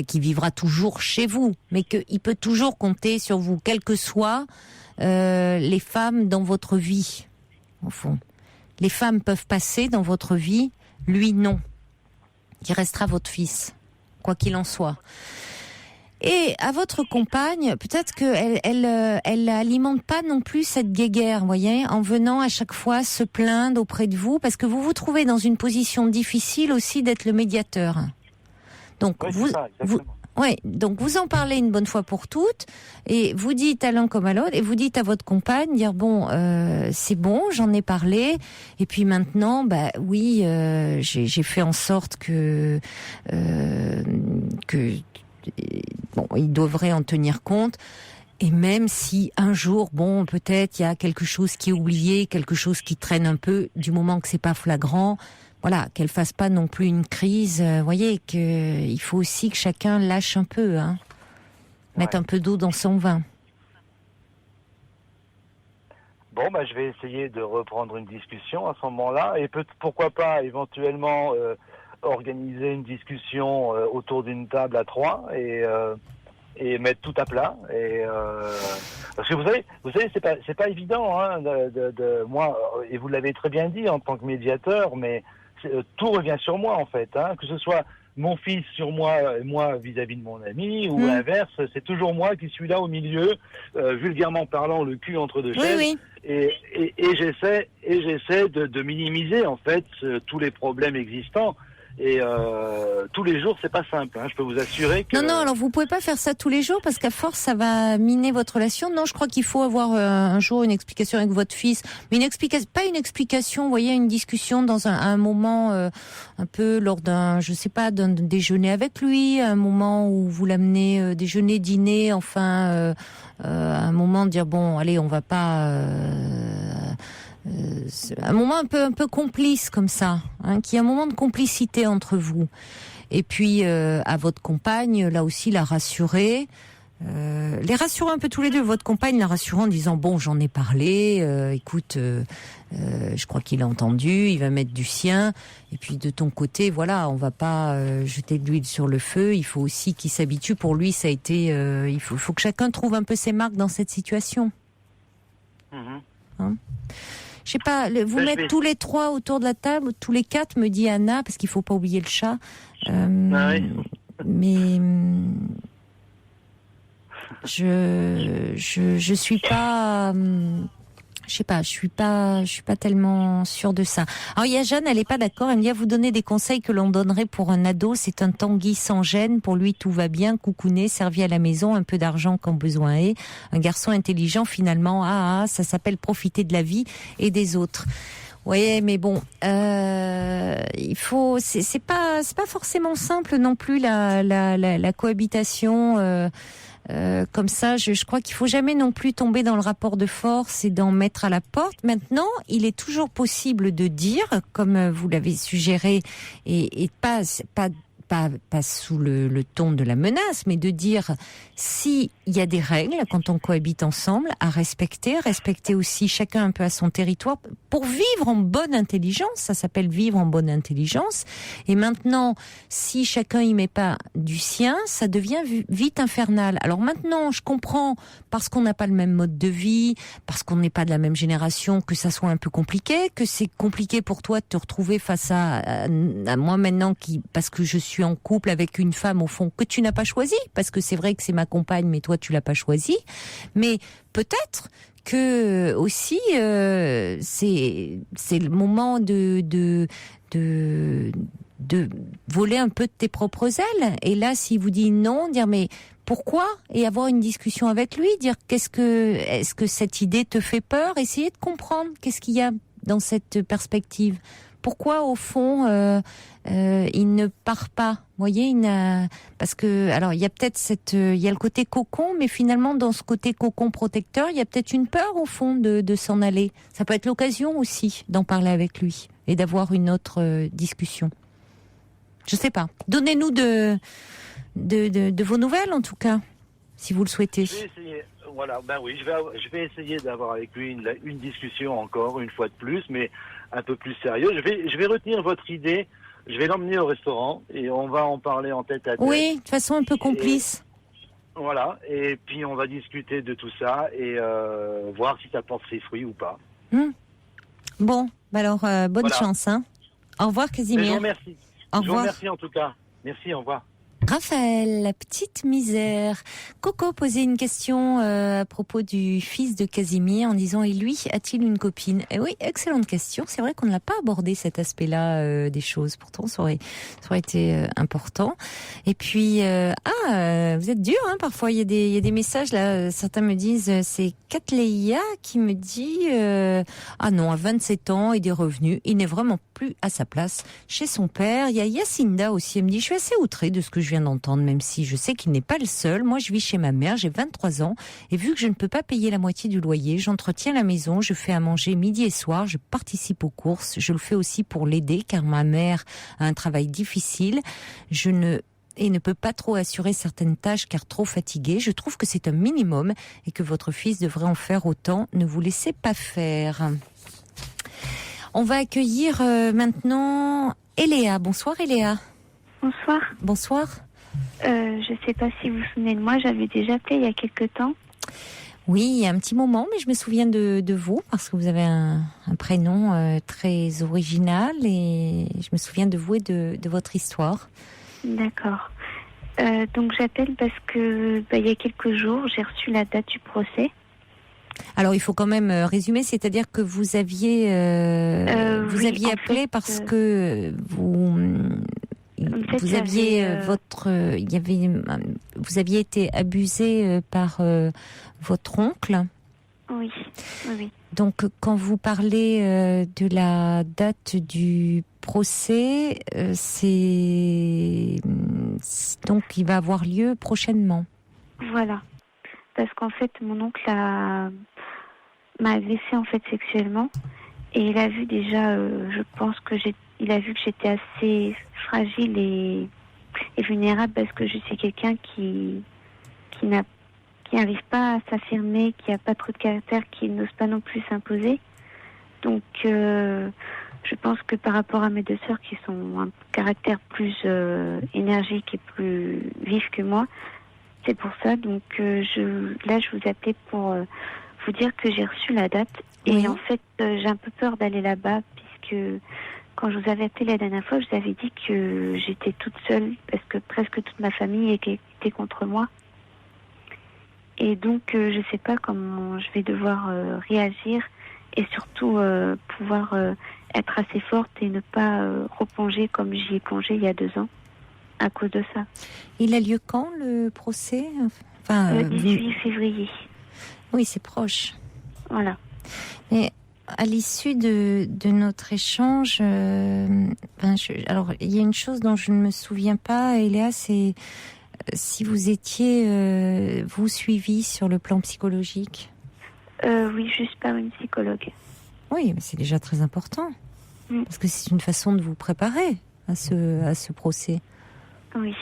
qu'il vivra toujours chez vous, mais qu'il peut toujours compter sur vous, quelles que soient les femmes dans votre vie, au fond. Les femmes peuvent passer dans votre vie, lui non. Il restera votre fils, quoi qu'il en soit. Et à votre compagne, peut-être elle alimente pas non plus cette guéguerre, voyez, en venant à chaque fois se plaindre auprès de vous, parce que vous vous trouvez dans une position difficile aussi d'être le médiateur. Donc donc vous en parlez une bonne fois pour toutes, et vous dites à l'un comme à l'autre, et vous dites à votre compagne, dire bon, c'est bon, j'en ai parlé, et puis maintenant, bah oui, j'ai fait en sorte que bon, il devrait en tenir compte. Et même si un jour, bon, peut-être il y a quelque chose qui est oublié, quelque chose qui traîne un peu, du moment que c'est pas flagrant, voilà, qu'elle fasse pas non plus une crise. Voyez que il faut aussi que chacun lâche un peu, hein, mettre un peu d'eau dans son vin. Bon, bah, je vais essayer de reprendre une discussion à ce moment-là, et pourquoi pas éventuellement organiser une discussion autour d'une table à 3 et mettre tout à plat, et parce que vous savez c'est pas évident, hein, de moi, et vous l'avez très bien dit en tant que médiateur, mais tout revient sur moi en fait, hein, que ce soit mon fils sur moi vis-à-vis de mon ami, ou l'inverse, c'est toujours moi qui suis là au milieu, vulgairement parlant, le cul entre deux chaises. Oui. Et j'essaie de minimiser en fait tous les problèmes existants. Et tous les jours, c'est pas simple, hein. Je peux vous assurer que... Non, alors vous pouvez pas faire ça tous les jours, parce qu'à force, ça va miner votre relation. Non, je crois qu'il faut avoir un jour une explication avec votre fils. Mais pas une explication, vous voyez, une discussion dans un moment, un peu lors d'un, je sais pas, d'un déjeuner avec lui, un moment où vous l'amenez déjeuner, dîner, enfin, un moment de dire, bon, allez, on va pas... un moment un peu complice comme ça, hein, qui est un moment de complicité entre vous. Et puis à votre compagne, là aussi, la rassurer, les rassurer un peu tous les deux. Votre compagne la rassurant en disant bon, j'en ai parlé, écoute, je crois qu'il a entendu, il va mettre du sien. Et puis de ton côté, voilà, on va pas jeter de l'huile sur le feu. Il faut aussi qu'il s'habitue. Pour lui, ça a été, il faut que chacun trouve un peu ses marques dans cette situation. Hein, je sais pas, vous mettre tous les 3 autour de la table, tous les 4, me dit Anna, parce qu'il faut pas oublier le chat. Mais je suis pas, je sais pas, je suis pas tellement sûre de ça. Alors il y a Jeanne, elle est pas d'accord. Elle me dit à vous donner des conseils que l'on donnerait pour un ado. C'est un Tanguy sans gêne. Pour lui, tout va bien, coucouné, servi à la maison, un peu d'argent quand besoin est. Un garçon intelligent finalement. Ça s'appelle profiter de la vie et des autres. Oui, mais bon, il faut. C'est pas forcément simple non plus la cohabitation. Comme ça, je crois qu'il faut jamais non plus tomber dans le rapport de force et d'en mettre à la porte. Maintenant, il est toujours possible de dire, comme vous l'avez suggéré, et pas sous le ton de la menace, mais de dire si il y a des règles quand on cohabite ensemble à respecter aussi chacun un peu à son territoire pour vivre en bonne intelligence. Ça s'appelle vivre en bonne intelligence. Et maintenant, si chacun y met pas du sien, ça devient vite infernal. Alors maintenant, je comprends, parce qu'on n'a pas le même mode de vie, parce qu'on n'est pas de la même génération, que ça soit un peu compliqué, que c'est compliqué pour toi de te retrouver face à moi maintenant, parce que je suis en couple avec une femme au fond que tu n'as pas choisie, parce que c'est vrai que c'est ma compagne, mais toi tu l'as pas choisie. Mais peut-être que aussi c'est le moment de voler un peu de tes propres ailes. Et là, s'il vous dit non, dire mais pourquoi, et avoir une discussion avec lui, dire est-ce que cette idée te fait peur, essayer de comprendre qu'est-ce qu'il y a dans cette perspective. pourquoi au fond il ne part pas. Vous voyez, parce que alors il y a peut-être il y a le côté cocon, mais finalement dans ce côté cocon protecteur, il y a peut-être une peur au fond de s'en aller. Ça peut être l'occasion aussi d'en parler avec lui et d'avoir une autre discussion. Je sais pas. Donnez-nous de vos nouvelles en tout cas, si vous le souhaitez. Je vais essayer. Voilà, ben oui, je vais essayer d'avoir avec lui une discussion encore une fois de plus, mais un peu plus sérieuse. Je vais retenir votre idée. Je vais l'emmener au restaurant et on va en parler en tête à tête. Oui, de façon un peu complice. Voilà, et puis on va discuter de tout ça et voir si ça porte ses fruits ou pas. Bon, alors bonne chance. Hein. Au revoir Casimir. Je vous remercie. Au revoir. Je vous remercie en tout cas. Merci, au revoir. Raphaël, la petite misère. Coco posait une question à propos du fils de Casimir en disant « Et lui, a-t-il une copine ?» Et oui, excellente question. C'est vrai qu'on ne l'a pas abordé cet aspect-là des choses. Pourtant, ça aurait été important. Et puis, vous êtes dur, hein, parfois. Il y a des messages, là. Certains me disent, c'est Katleia qui me dit ah non, à 27 ans, il est revenu. Il n'est vraiment plus à sa place chez son père. Il y a Yacinda aussi. Elle me dit, je suis assez outrée de ce que je viens d'entendre, même si je sais qu'il n'est pas le seul. Moi, je vis chez ma mère, j'ai 23 ans, et vu que je ne peux pas payer la moitié du loyer, j'entretiens la maison, je fais à manger midi et soir, je participe aux courses, je le fais aussi pour l'aider, car ma mère a un travail difficile, et ne peut pas trop assurer certaines tâches car trop fatiguée. Je trouve que c'est un minimum et que votre fils devrait en faire autant. Ne vous laissez pas faire. On va accueillir maintenant Eléa. Bonsoir Eléa. Bonsoir. Bonsoir. Je ne sais pas si vous vous souvenez de moi, j'avais déjà appelé il y a quelques temps. Oui, il y a un petit moment, mais je me souviens de vous parce que vous avez un prénom très original et je me souviens de vous et de votre histoire. D'accord. Donc j'appelle parce que il y a quelques jours, j'ai reçu la date du procès. Alors il faut quand même résumer, c'est-à-dire que vous aviez appelé parce que vous aviez été abusé par votre oncle. Oui. Donc quand vous parlez de la date du procès, donc il va avoir lieu prochainement. Voilà. Parce qu'en fait, mon oncle m'a agressé en fait sexuellement et il a vu déjà, je pense que il a vu que j'étais assez fragile et vulnérable parce que je suis quelqu'un qui n'arrive pas à s'affirmer, qui n'a pas trop de caractère, qui n'ose pas non plus s'imposer. Donc, je pense que par rapport à mes deux sœurs qui sont un caractère plus énergique et plus vif que moi, c'est pour ça. Donc, je vous appelais pour vous dire que j'ai reçu la date. Oui. Et en fait, j'ai un peu peur d'aller là-bas puisque quand je vous avais appelé la dernière fois, je vous avais dit que j'étais toute seule parce que presque toute ma famille était contre moi. Et donc, je ne sais pas comment je vais devoir réagir et surtout pouvoir être assez forte et ne pas replonger comme j'y ai plongé il y a 2 ans à cause de ça. Il a lieu quand, le procès ? 18 février. Oui, c'est proche. Voilà. Mais à l'issue de notre échange, alors il y a une chose dont je ne me souviens pas, Eléa, c'est si vous étiez vous suivi sur le plan psychologique. Oui, juste par une psychologue. Oui, mais c'est déjà très important. Parce que c'est une façon de vous préparer à ce procès. Oui.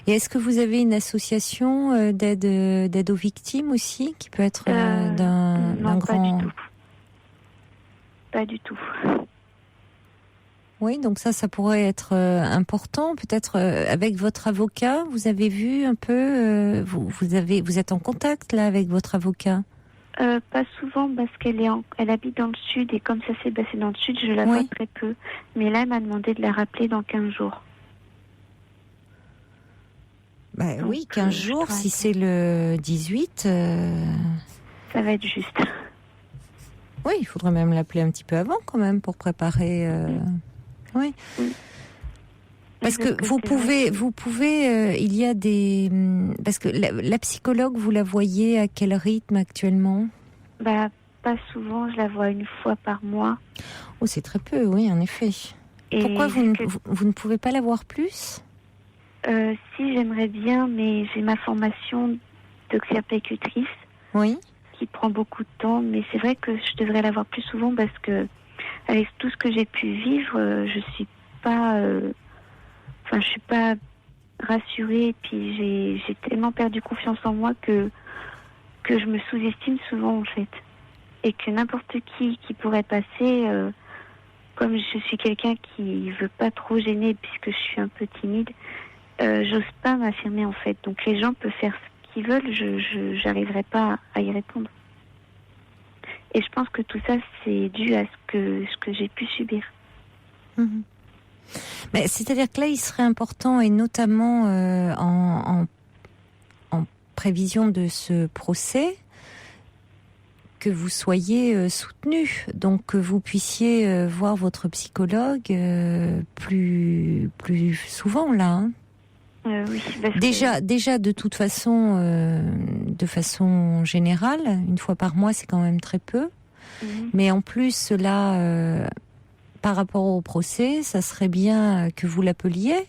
Et est-ce que vous avez une association d'aide aux victimes aussi, qui peut être d'un grand... Non, pas du tout. Oui, donc ça pourrait être important. Peut-être avec votre avocat, vous avez vu un peu, vous êtes en contact là avec votre avocat? Pas souvent parce elle habite dans le sud et comme ça s'est passé dans le sud, je la vois très peu. Mais là, elle m'a demandé de la rappeler dans 15 jours. Donc, oui, 15 jours, si c'est le 18... Ça va être juste. Oui, il faudrait même l'appeler un petit peu avant quand même pour préparer... Oui. Parce que vous pouvez, il y a des... Parce que la psychologue, vous la voyez à quel rythme actuellement ? Pas pas souvent, je la vois une fois par mois. Oh, c'est très peu, oui, en effet. Et pourquoi vous ne pouvez pas la voir plus ? Si, j'aimerais bien, mais j'ai ma formation d'obstétrice Oui. qui prend beaucoup de temps, mais c'est vrai que je devrais la voir plus souvent parce que avec tout ce que j'ai pu vivre, je suis pas rassurée, et puis j'ai tellement perdu confiance en moi que je me sous-estime souvent en fait, et que n'importe qui pourrait passer, comme je suis quelqu'un qui veut pas trop gêner puisque je suis un peu timide, j'ose pas m'affirmer en fait. Donc les gens peuvent faire ce qu'ils veulent, je n'arriverai pas à y répondre. Et je pense que tout ça c'est dû à ce que j'ai pu subir. Mmh. Mais c'est-à-dire que là, il serait important, et notamment en prévision de ce procès, que vous soyez soutenu, donc que vous puissiez voir votre psychologue plus souvent là. Hein. Oui. Déjà, de toute façon, de façon générale, une fois par mois, c'est quand même très peu. Mais en plus, là, par rapport au procès, ça serait bien que vous l'appeliez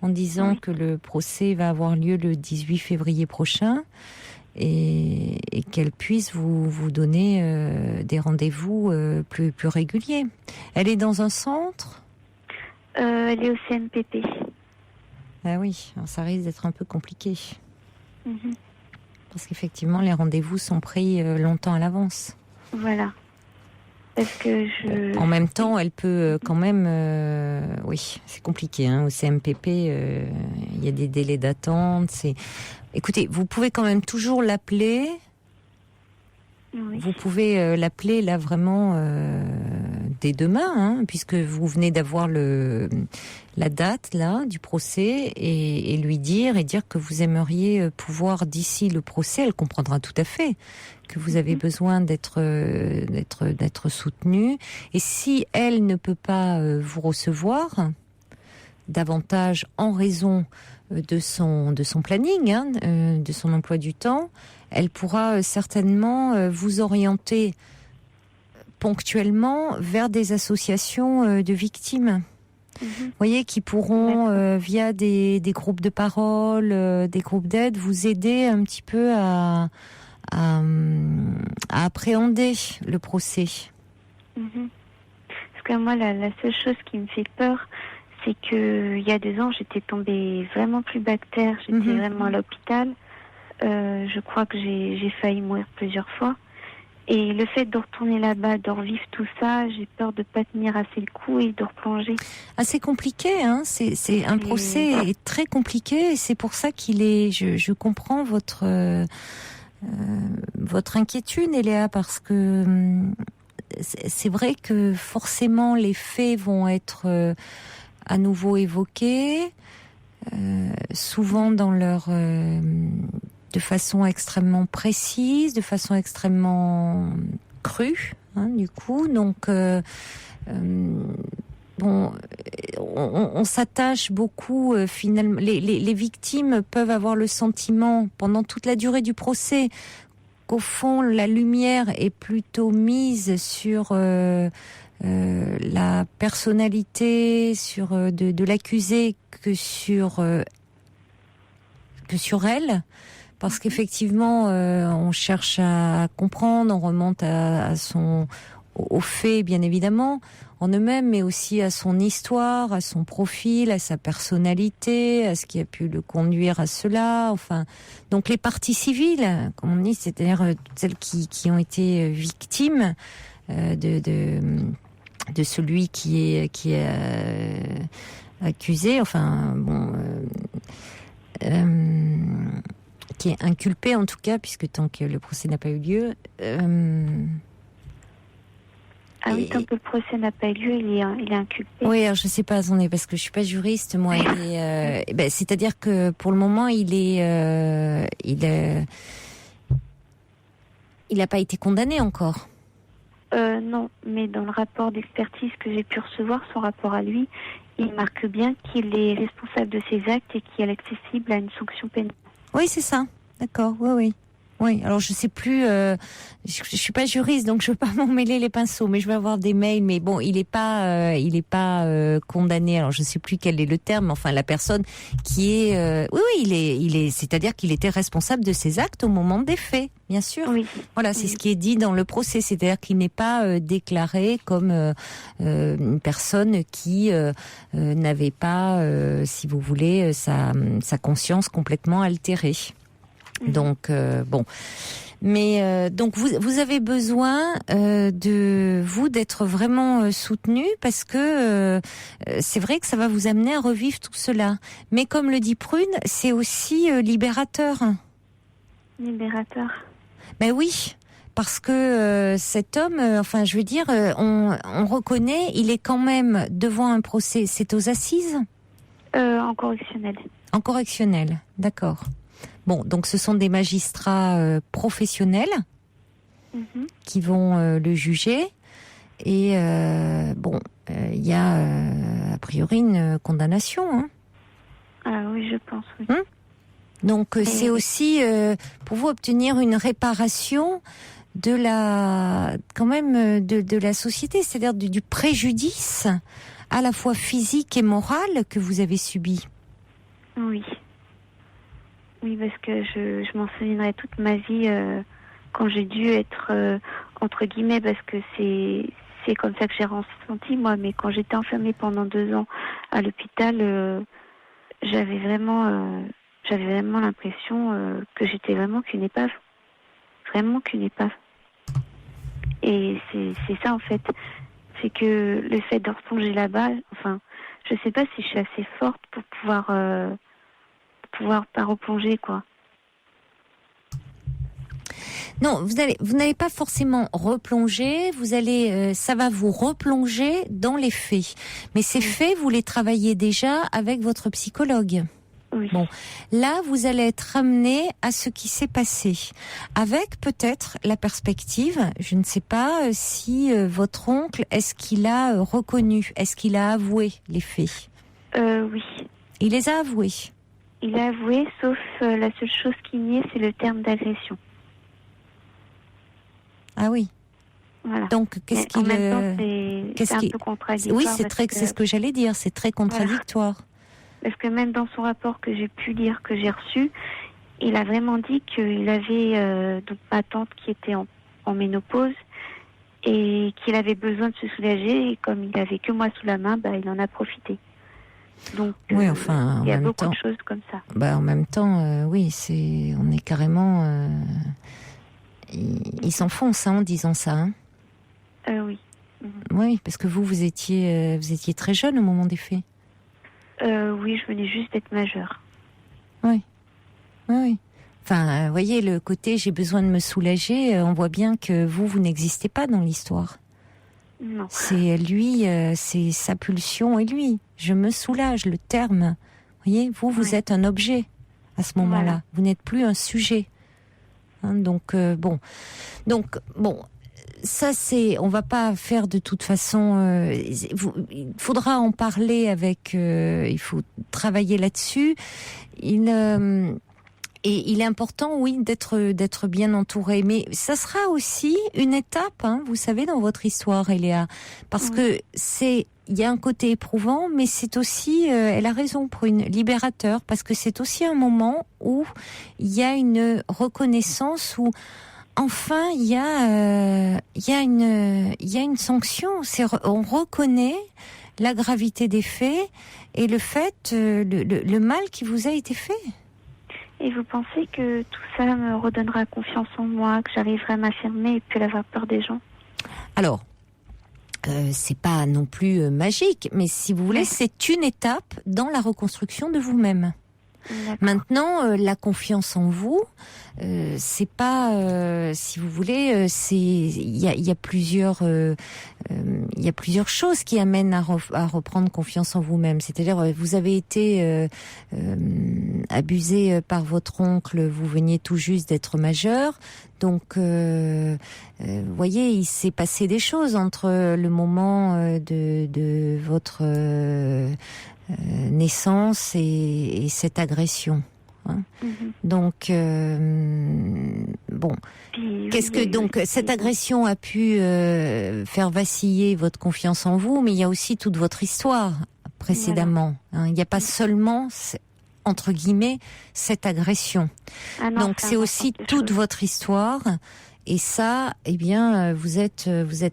en disant que le procès va avoir lieu le 18 février prochain et qu'elle puisse vous donner des rendez-vous plus réguliers. Elle est dans un centre ? Elle est au CNPP. Ah oui, alors ça risque d'être un peu compliqué. Parce qu'effectivement, les rendez-vous sont pris longtemps à l'avance. Voilà. Parce que En même temps, elle peut quand même... oui, c'est compliqué. Hein. Au CMPP, il y a des délais d'attente. Écoutez, vous pouvez quand même toujours l'appeler. Oui. Vous pouvez l'appeler là vraiment dès demain, hein, puisque vous venez d'avoir la date là du procès, et lui dire que vous aimeriez pouvoir, d'ici le procès, elle comprendra tout à fait que vous avez besoin d'être soutenue. Et si elle ne peut pas vous recevoir davantage en raison de son planning, hein, de son emploi du temps, elle pourra certainement vous orienter ponctuellement vers des associations de victimes. Vous voyez, qui pourront, via des groupes de parole, des groupes d'aide, vous aider un petit peu à appréhender le procès. Parce que moi, la seule chose qui me fait peur, c'est que il y a 2 ans, j'étais tombée vraiment plus bas que terre. J'étais vraiment à l'hôpital. Je crois que j'ai failli mourir plusieurs fois. Et le fait de retourner là-bas, de revivre tout ça, j'ai peur de pas tenir assez le coup et de replonger. Ah, c'est compliqué, hein. C'est un procès est très compliqué, et c'est pour ça qu'il est. Je comprends votre inquiétude, Eléa, parce que c'est vrai que forcément les faits vont être à nouveau évoqués, souvent dans leur de façon extrêmement précise, de façon extrêmement crue, hein, du coup. Donc, on s'attache beaucoup, finalement. Les victimes peuvent avoir le sentiment, pendant toute la durée du procès, qu'au fond, la lumière est plutôt mise sur la personnalité de l'accusé que sur elle. Parce qu'effectivement, on cherche à comprendre, on remonte aux faits, bien évidemment, en eux-mêmes, mais aussi à son histoire, à son profil, à sa personnalité, à ce qui a pu le conduire à cela. Enfin, donc les parties civiles, comme on dit, c'est-à-dire celles qui ont été victimes de celui qui est accusé. Enfin, bon. Qui est inculpé en tout cas, puisque tant que le procès n'a pas eu lieu. Oui, tant que le procès n'a pas eu lieu, il est inculpé. Oui, alors je sais pas, attendez, parce que je suis pas juriste, moi. C'est-à-dire que pour le moment, il n'a pas été condamné encore. Non, mais dans le rapport d'expertise que j'ai pu recevoir, son rapport à lui, il marque bien qu'il est responsable de ses actes et qu'il est accessible à une sanction pénale. Oui, c'est ça. D'accord, oui. Oui, alors je sais plus, je suis pas juriste, donc je veux pas m'en mêler les pinceaux, mais je vais avoir des mails. Mais bon, il est pas condamné. Alors je sais plus quel est le terme. Enfin, la personne qui est, oui, il est, c'est-à-dire qu'il était responsable de ses actes au moment des faits, bien sûr. Oui. Voilà, c'est ce qui est dit dans le procès, c'est-à-dire qu'il n'est pas déclaré comme une personne qui n'avait pas, si vous voulez, sa conscience complètement altérée. Donc bon, mais donc vous avez besoin d'être vraiment soutenu parce que c'est vrai que ça va vous amener à revivre tout cela. Mais comme le dit Prune, c'est aussi libérateur. Libérateur. Ben oui. Parce que cet homme, enfin, je veux dire, on reconnaît, il est quand même devant un procès. C'est aux assises ? En correctionnel. En correctionnel, d'accord. Bon, donc ce sont des magistrats professionnels qui vont le juger. Et bon, il y a a priori une condamnation. Hein. Ah oui, je pense, oui. Donc c'est aussi pour vous obtenir une réparation de la, quand même, de la société, c'est-à-dire du préjudice à la fois physique et moral que vous avez subi. Oui. Oui, parce que je m'en souviendrai toute ma vie quand j'ai dû être, entre guillemets, parce que c'est comme ça que j'ai ressenti, moi, mais quand j'étais enfermée pendant 2 ans à l'hôpital, j'avais vraiment l'impression que j'étais vraiment qu'une épave. Vraiment qu'une épave. Et c'est ça, en fait. C'est que le fait de replonger là-bas, enfin, je sais pas si je suis assez forte pour pouvoir pas replonger, quoi. Non, vous n'allez pas forcément replonger, ça va vous replonger dans les faits. Mais ces faits, vous les travaillez déjà avec votre psychologue. Oui. Bon, là, vous allez être amené à ce qui s'est passé, avec peut-être la perspective, je ne sais pas si votre oncle, est-ce qu'il a reconnu, est-ce qu'il a avoué les faits ? Oui. Il les a avoués. Il a avoué, sauf la seule chose qui nie, c'est le terme d'agression. Ah oui. Voilà. Donc, qu'est-ce qu'il... En même temps, c'est un peu contradictoire. Oui, c'est ce que j'allais dire, c'est très contradictoire. Voilà. Parce que même dans son rapport que j'ai pu lire, que j'ai reçu, il a vraiment dit qu'il avait donc ma tante qui était en ménopause et qu'il avait besoin de se soulager, et comme il avait que moi sous la main, il en a profité. Donc, oui, enfin, il y a beaucoup de choses comme ça. En même temps, oui, on est carrément... il s'enfonce en disant ça. Hein. Oui. Oui, parce que vous étiez très jeune au moment des faits. Oui, je venais juste d'être majeure. Oui. Enfin, voyez, le côté j'ai besoin de me soulager, on voit bien que vous n'existez pas dans l'histoire. Non. C'est lui, c'est sa pulsion et lui. Je me soulage, le terme. Voyez, vous êtes un objet à ce moment-là. Voilà. Vous n'êtes plus un sujet. Hein, donc, bon. Ça, on va pas faire de toute façon. Il faudra en parler il faut travailler là-dessus. Et il est important, oui, d'être bien entouré. Mais ça sera aussi une étape, hein, vous savez, dans votre histoire, Eléa, parce que il y a un côté éprouvant, mais c'est aussi, elle a raison, pour une libérateur, parce que c'est aussi un moment où il y a une reconnaissance où enfin, il y a une sanction. On reconnaît la gravité des faits et le fait, le mal qui vous a été fait. Et vous pensez que tout ça me redonnera confiance en moi, que j'arriverai à m'affirmer et puis avoir peur des gens ? Alors, c'est pas non plus magique, mais si vous voulez, c'est une étape dans la reconstruction de vous-même. D'accord. Maintenant, la confiance en vous, c'est pas, si vous voulez, il y a plusieurs choses qui amènent à reprendre confiance en vous-même. C'est-à-dire, vous avez été abusé par votre oncle, vous veniez tout juste d'être majeur, donc, voyez, il s'est passé des choses entre le moment de votre naissance et cette agression. Hein. Donc, bon. Puis, Qu'est-ce oui, que donc cette agression a pu faire vaciller votre confiance en vous, mais il y a aussi toute votre histoire précédemment. Hein. Il n'y a pas seulement entre guillemets cette agression. Ah non, Donc c'est aussi toute votre histoire. Et ça, eh bien, vous êtes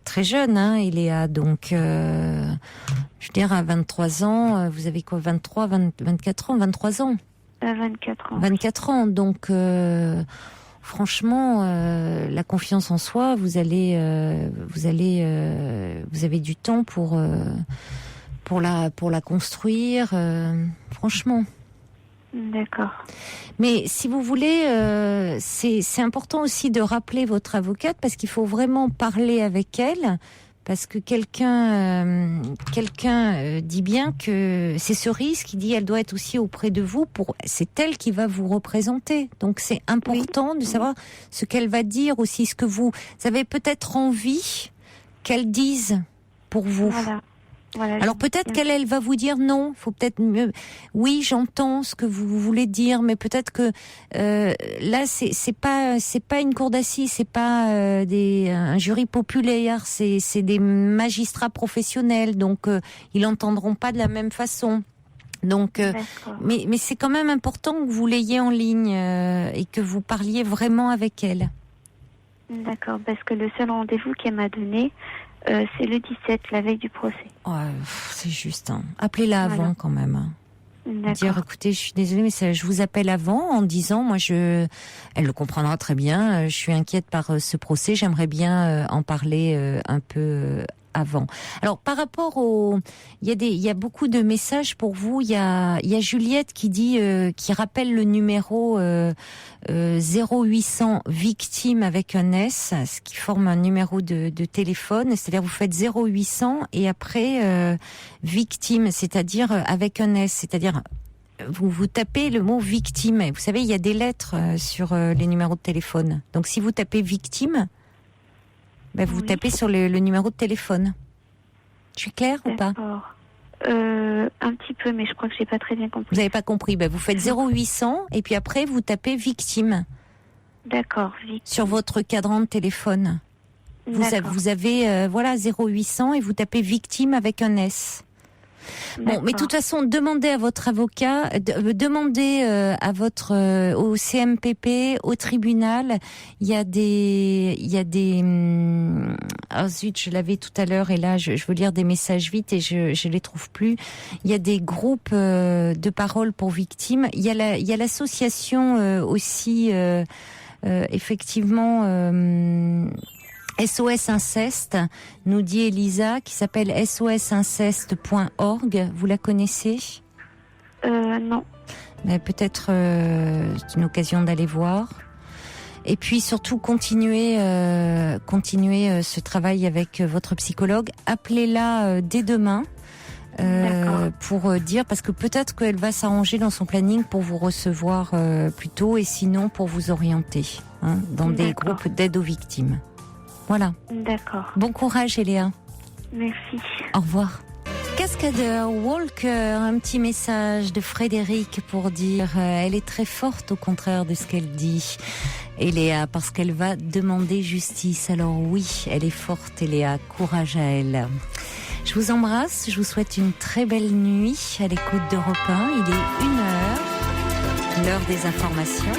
très jeune, hein, Eléa. Donc, je veux dire, à 23 ans, vous avez quoi, 24 ans, 23 ans 24 ans. 24 ans. Donc, franchement, la confiance en soi, vous avez du temps pour la construire. Franchement. D'accord. Mais si vous voulez, c'est important aussi de rappeler votre avocate parce qu'il faut vraiment parler avec elle parce que quelqu'un dit bien que c'est ce risque. Il dit elle doit être aussi auprès de vous c'est elle qui va vous représenter. Donc c'est important de savoir ce qu'elle va dire aussi, ce que vous avez peut-être envie qu'elle dise pour vous. Voilà, alors peut-être qu'elle va vous dire non, faut peut-être mieux. Oui, j'entends ce que vous voulez dire, mais peut-être que là c'est pas une cour d'assises, c'est pas un jury populaire, c'est des magistrats professionnels, donc ils l'entendront pas de la même façon. Donc, mais c'est quand même important que vous l'ayez en ligne et que vous parliez vraiment avec elle. D'accord, parce que le seul rendez-vous qu'elle m'a donné, c'est le 17, la veille du procès. C'est juste. Hein. Appelez-la avant quand même. Hein. Dire, écoutez, je suis désolée, mais je vous appelle avant en disant, elle le comprendra très bien. Je suis inquiète par ce procès. J'aimerais bien en parler un peu avant. Alors, par rapport il y a beaucoup de messages pour vous. Il y a Juliette qui dit, qui rappelle le numéro 0800 victime avec un S, ce qui forme un numéro de téléphone. C'est-à-dire, vous faites 0800 et après victime, c'est-à-dire avec un S, c'est-à-dire vous tapez le mot victime. Vous savez, il y a des lettres sur les numéros de téléphone. Donc, si vous tapez victime, vous tapez sur le numéro de téléphone. Je suis claire ou pas? Un petit peu, mais je crois que j'ai pas très bien compris. Vous n'avez pas compris. Vous faites 0800 et puis après vous tapez victime. D'accord. Victime. Sur votre cadran de téléphone. Vous avez 0800 et vous tapez victime avec un S. Bon, mais de toute façon, demandez à votre avocat, demandez au CMPP, au tribunal. Il y a des, zut, je l'avais tout à l'heure et là, je veux lire des messages vite et je les trouve plus. Il y a des groupes de parole pour victimes. Il y a l'association aussi, effectivement. SOS Inceste, nous dit Elisa, qui s'appelle sosinceste.org. Vous la connaissez? Non. Mais peut-être c'est une occasion d'aller voir. Et puis surtout continuer ce travail avec votre psychologue. Appelez-la dès demain. Pour dire, parce que peut-être qu'elle va s'arranger dans son planning pour vous recevoir plus tôt et sinon pour vous orienter dans des groupes d'aide aux victimes. Voilà. D'accord. Bon courage, Eléa. Merci. Au revoir. Cascadeur, Walker, un petit message de Frédéric pour dire elle est très forte au contraire de ce qu'elle dit. Eléa, parce qu'elle va demander justice. Alors oui, elle est forte, Eléa. Courage à elle. Je vous embrasse, je vous souhaite une très belle nuit à l'écoute d'Europe 1. Il est 1h, l'heure des informations.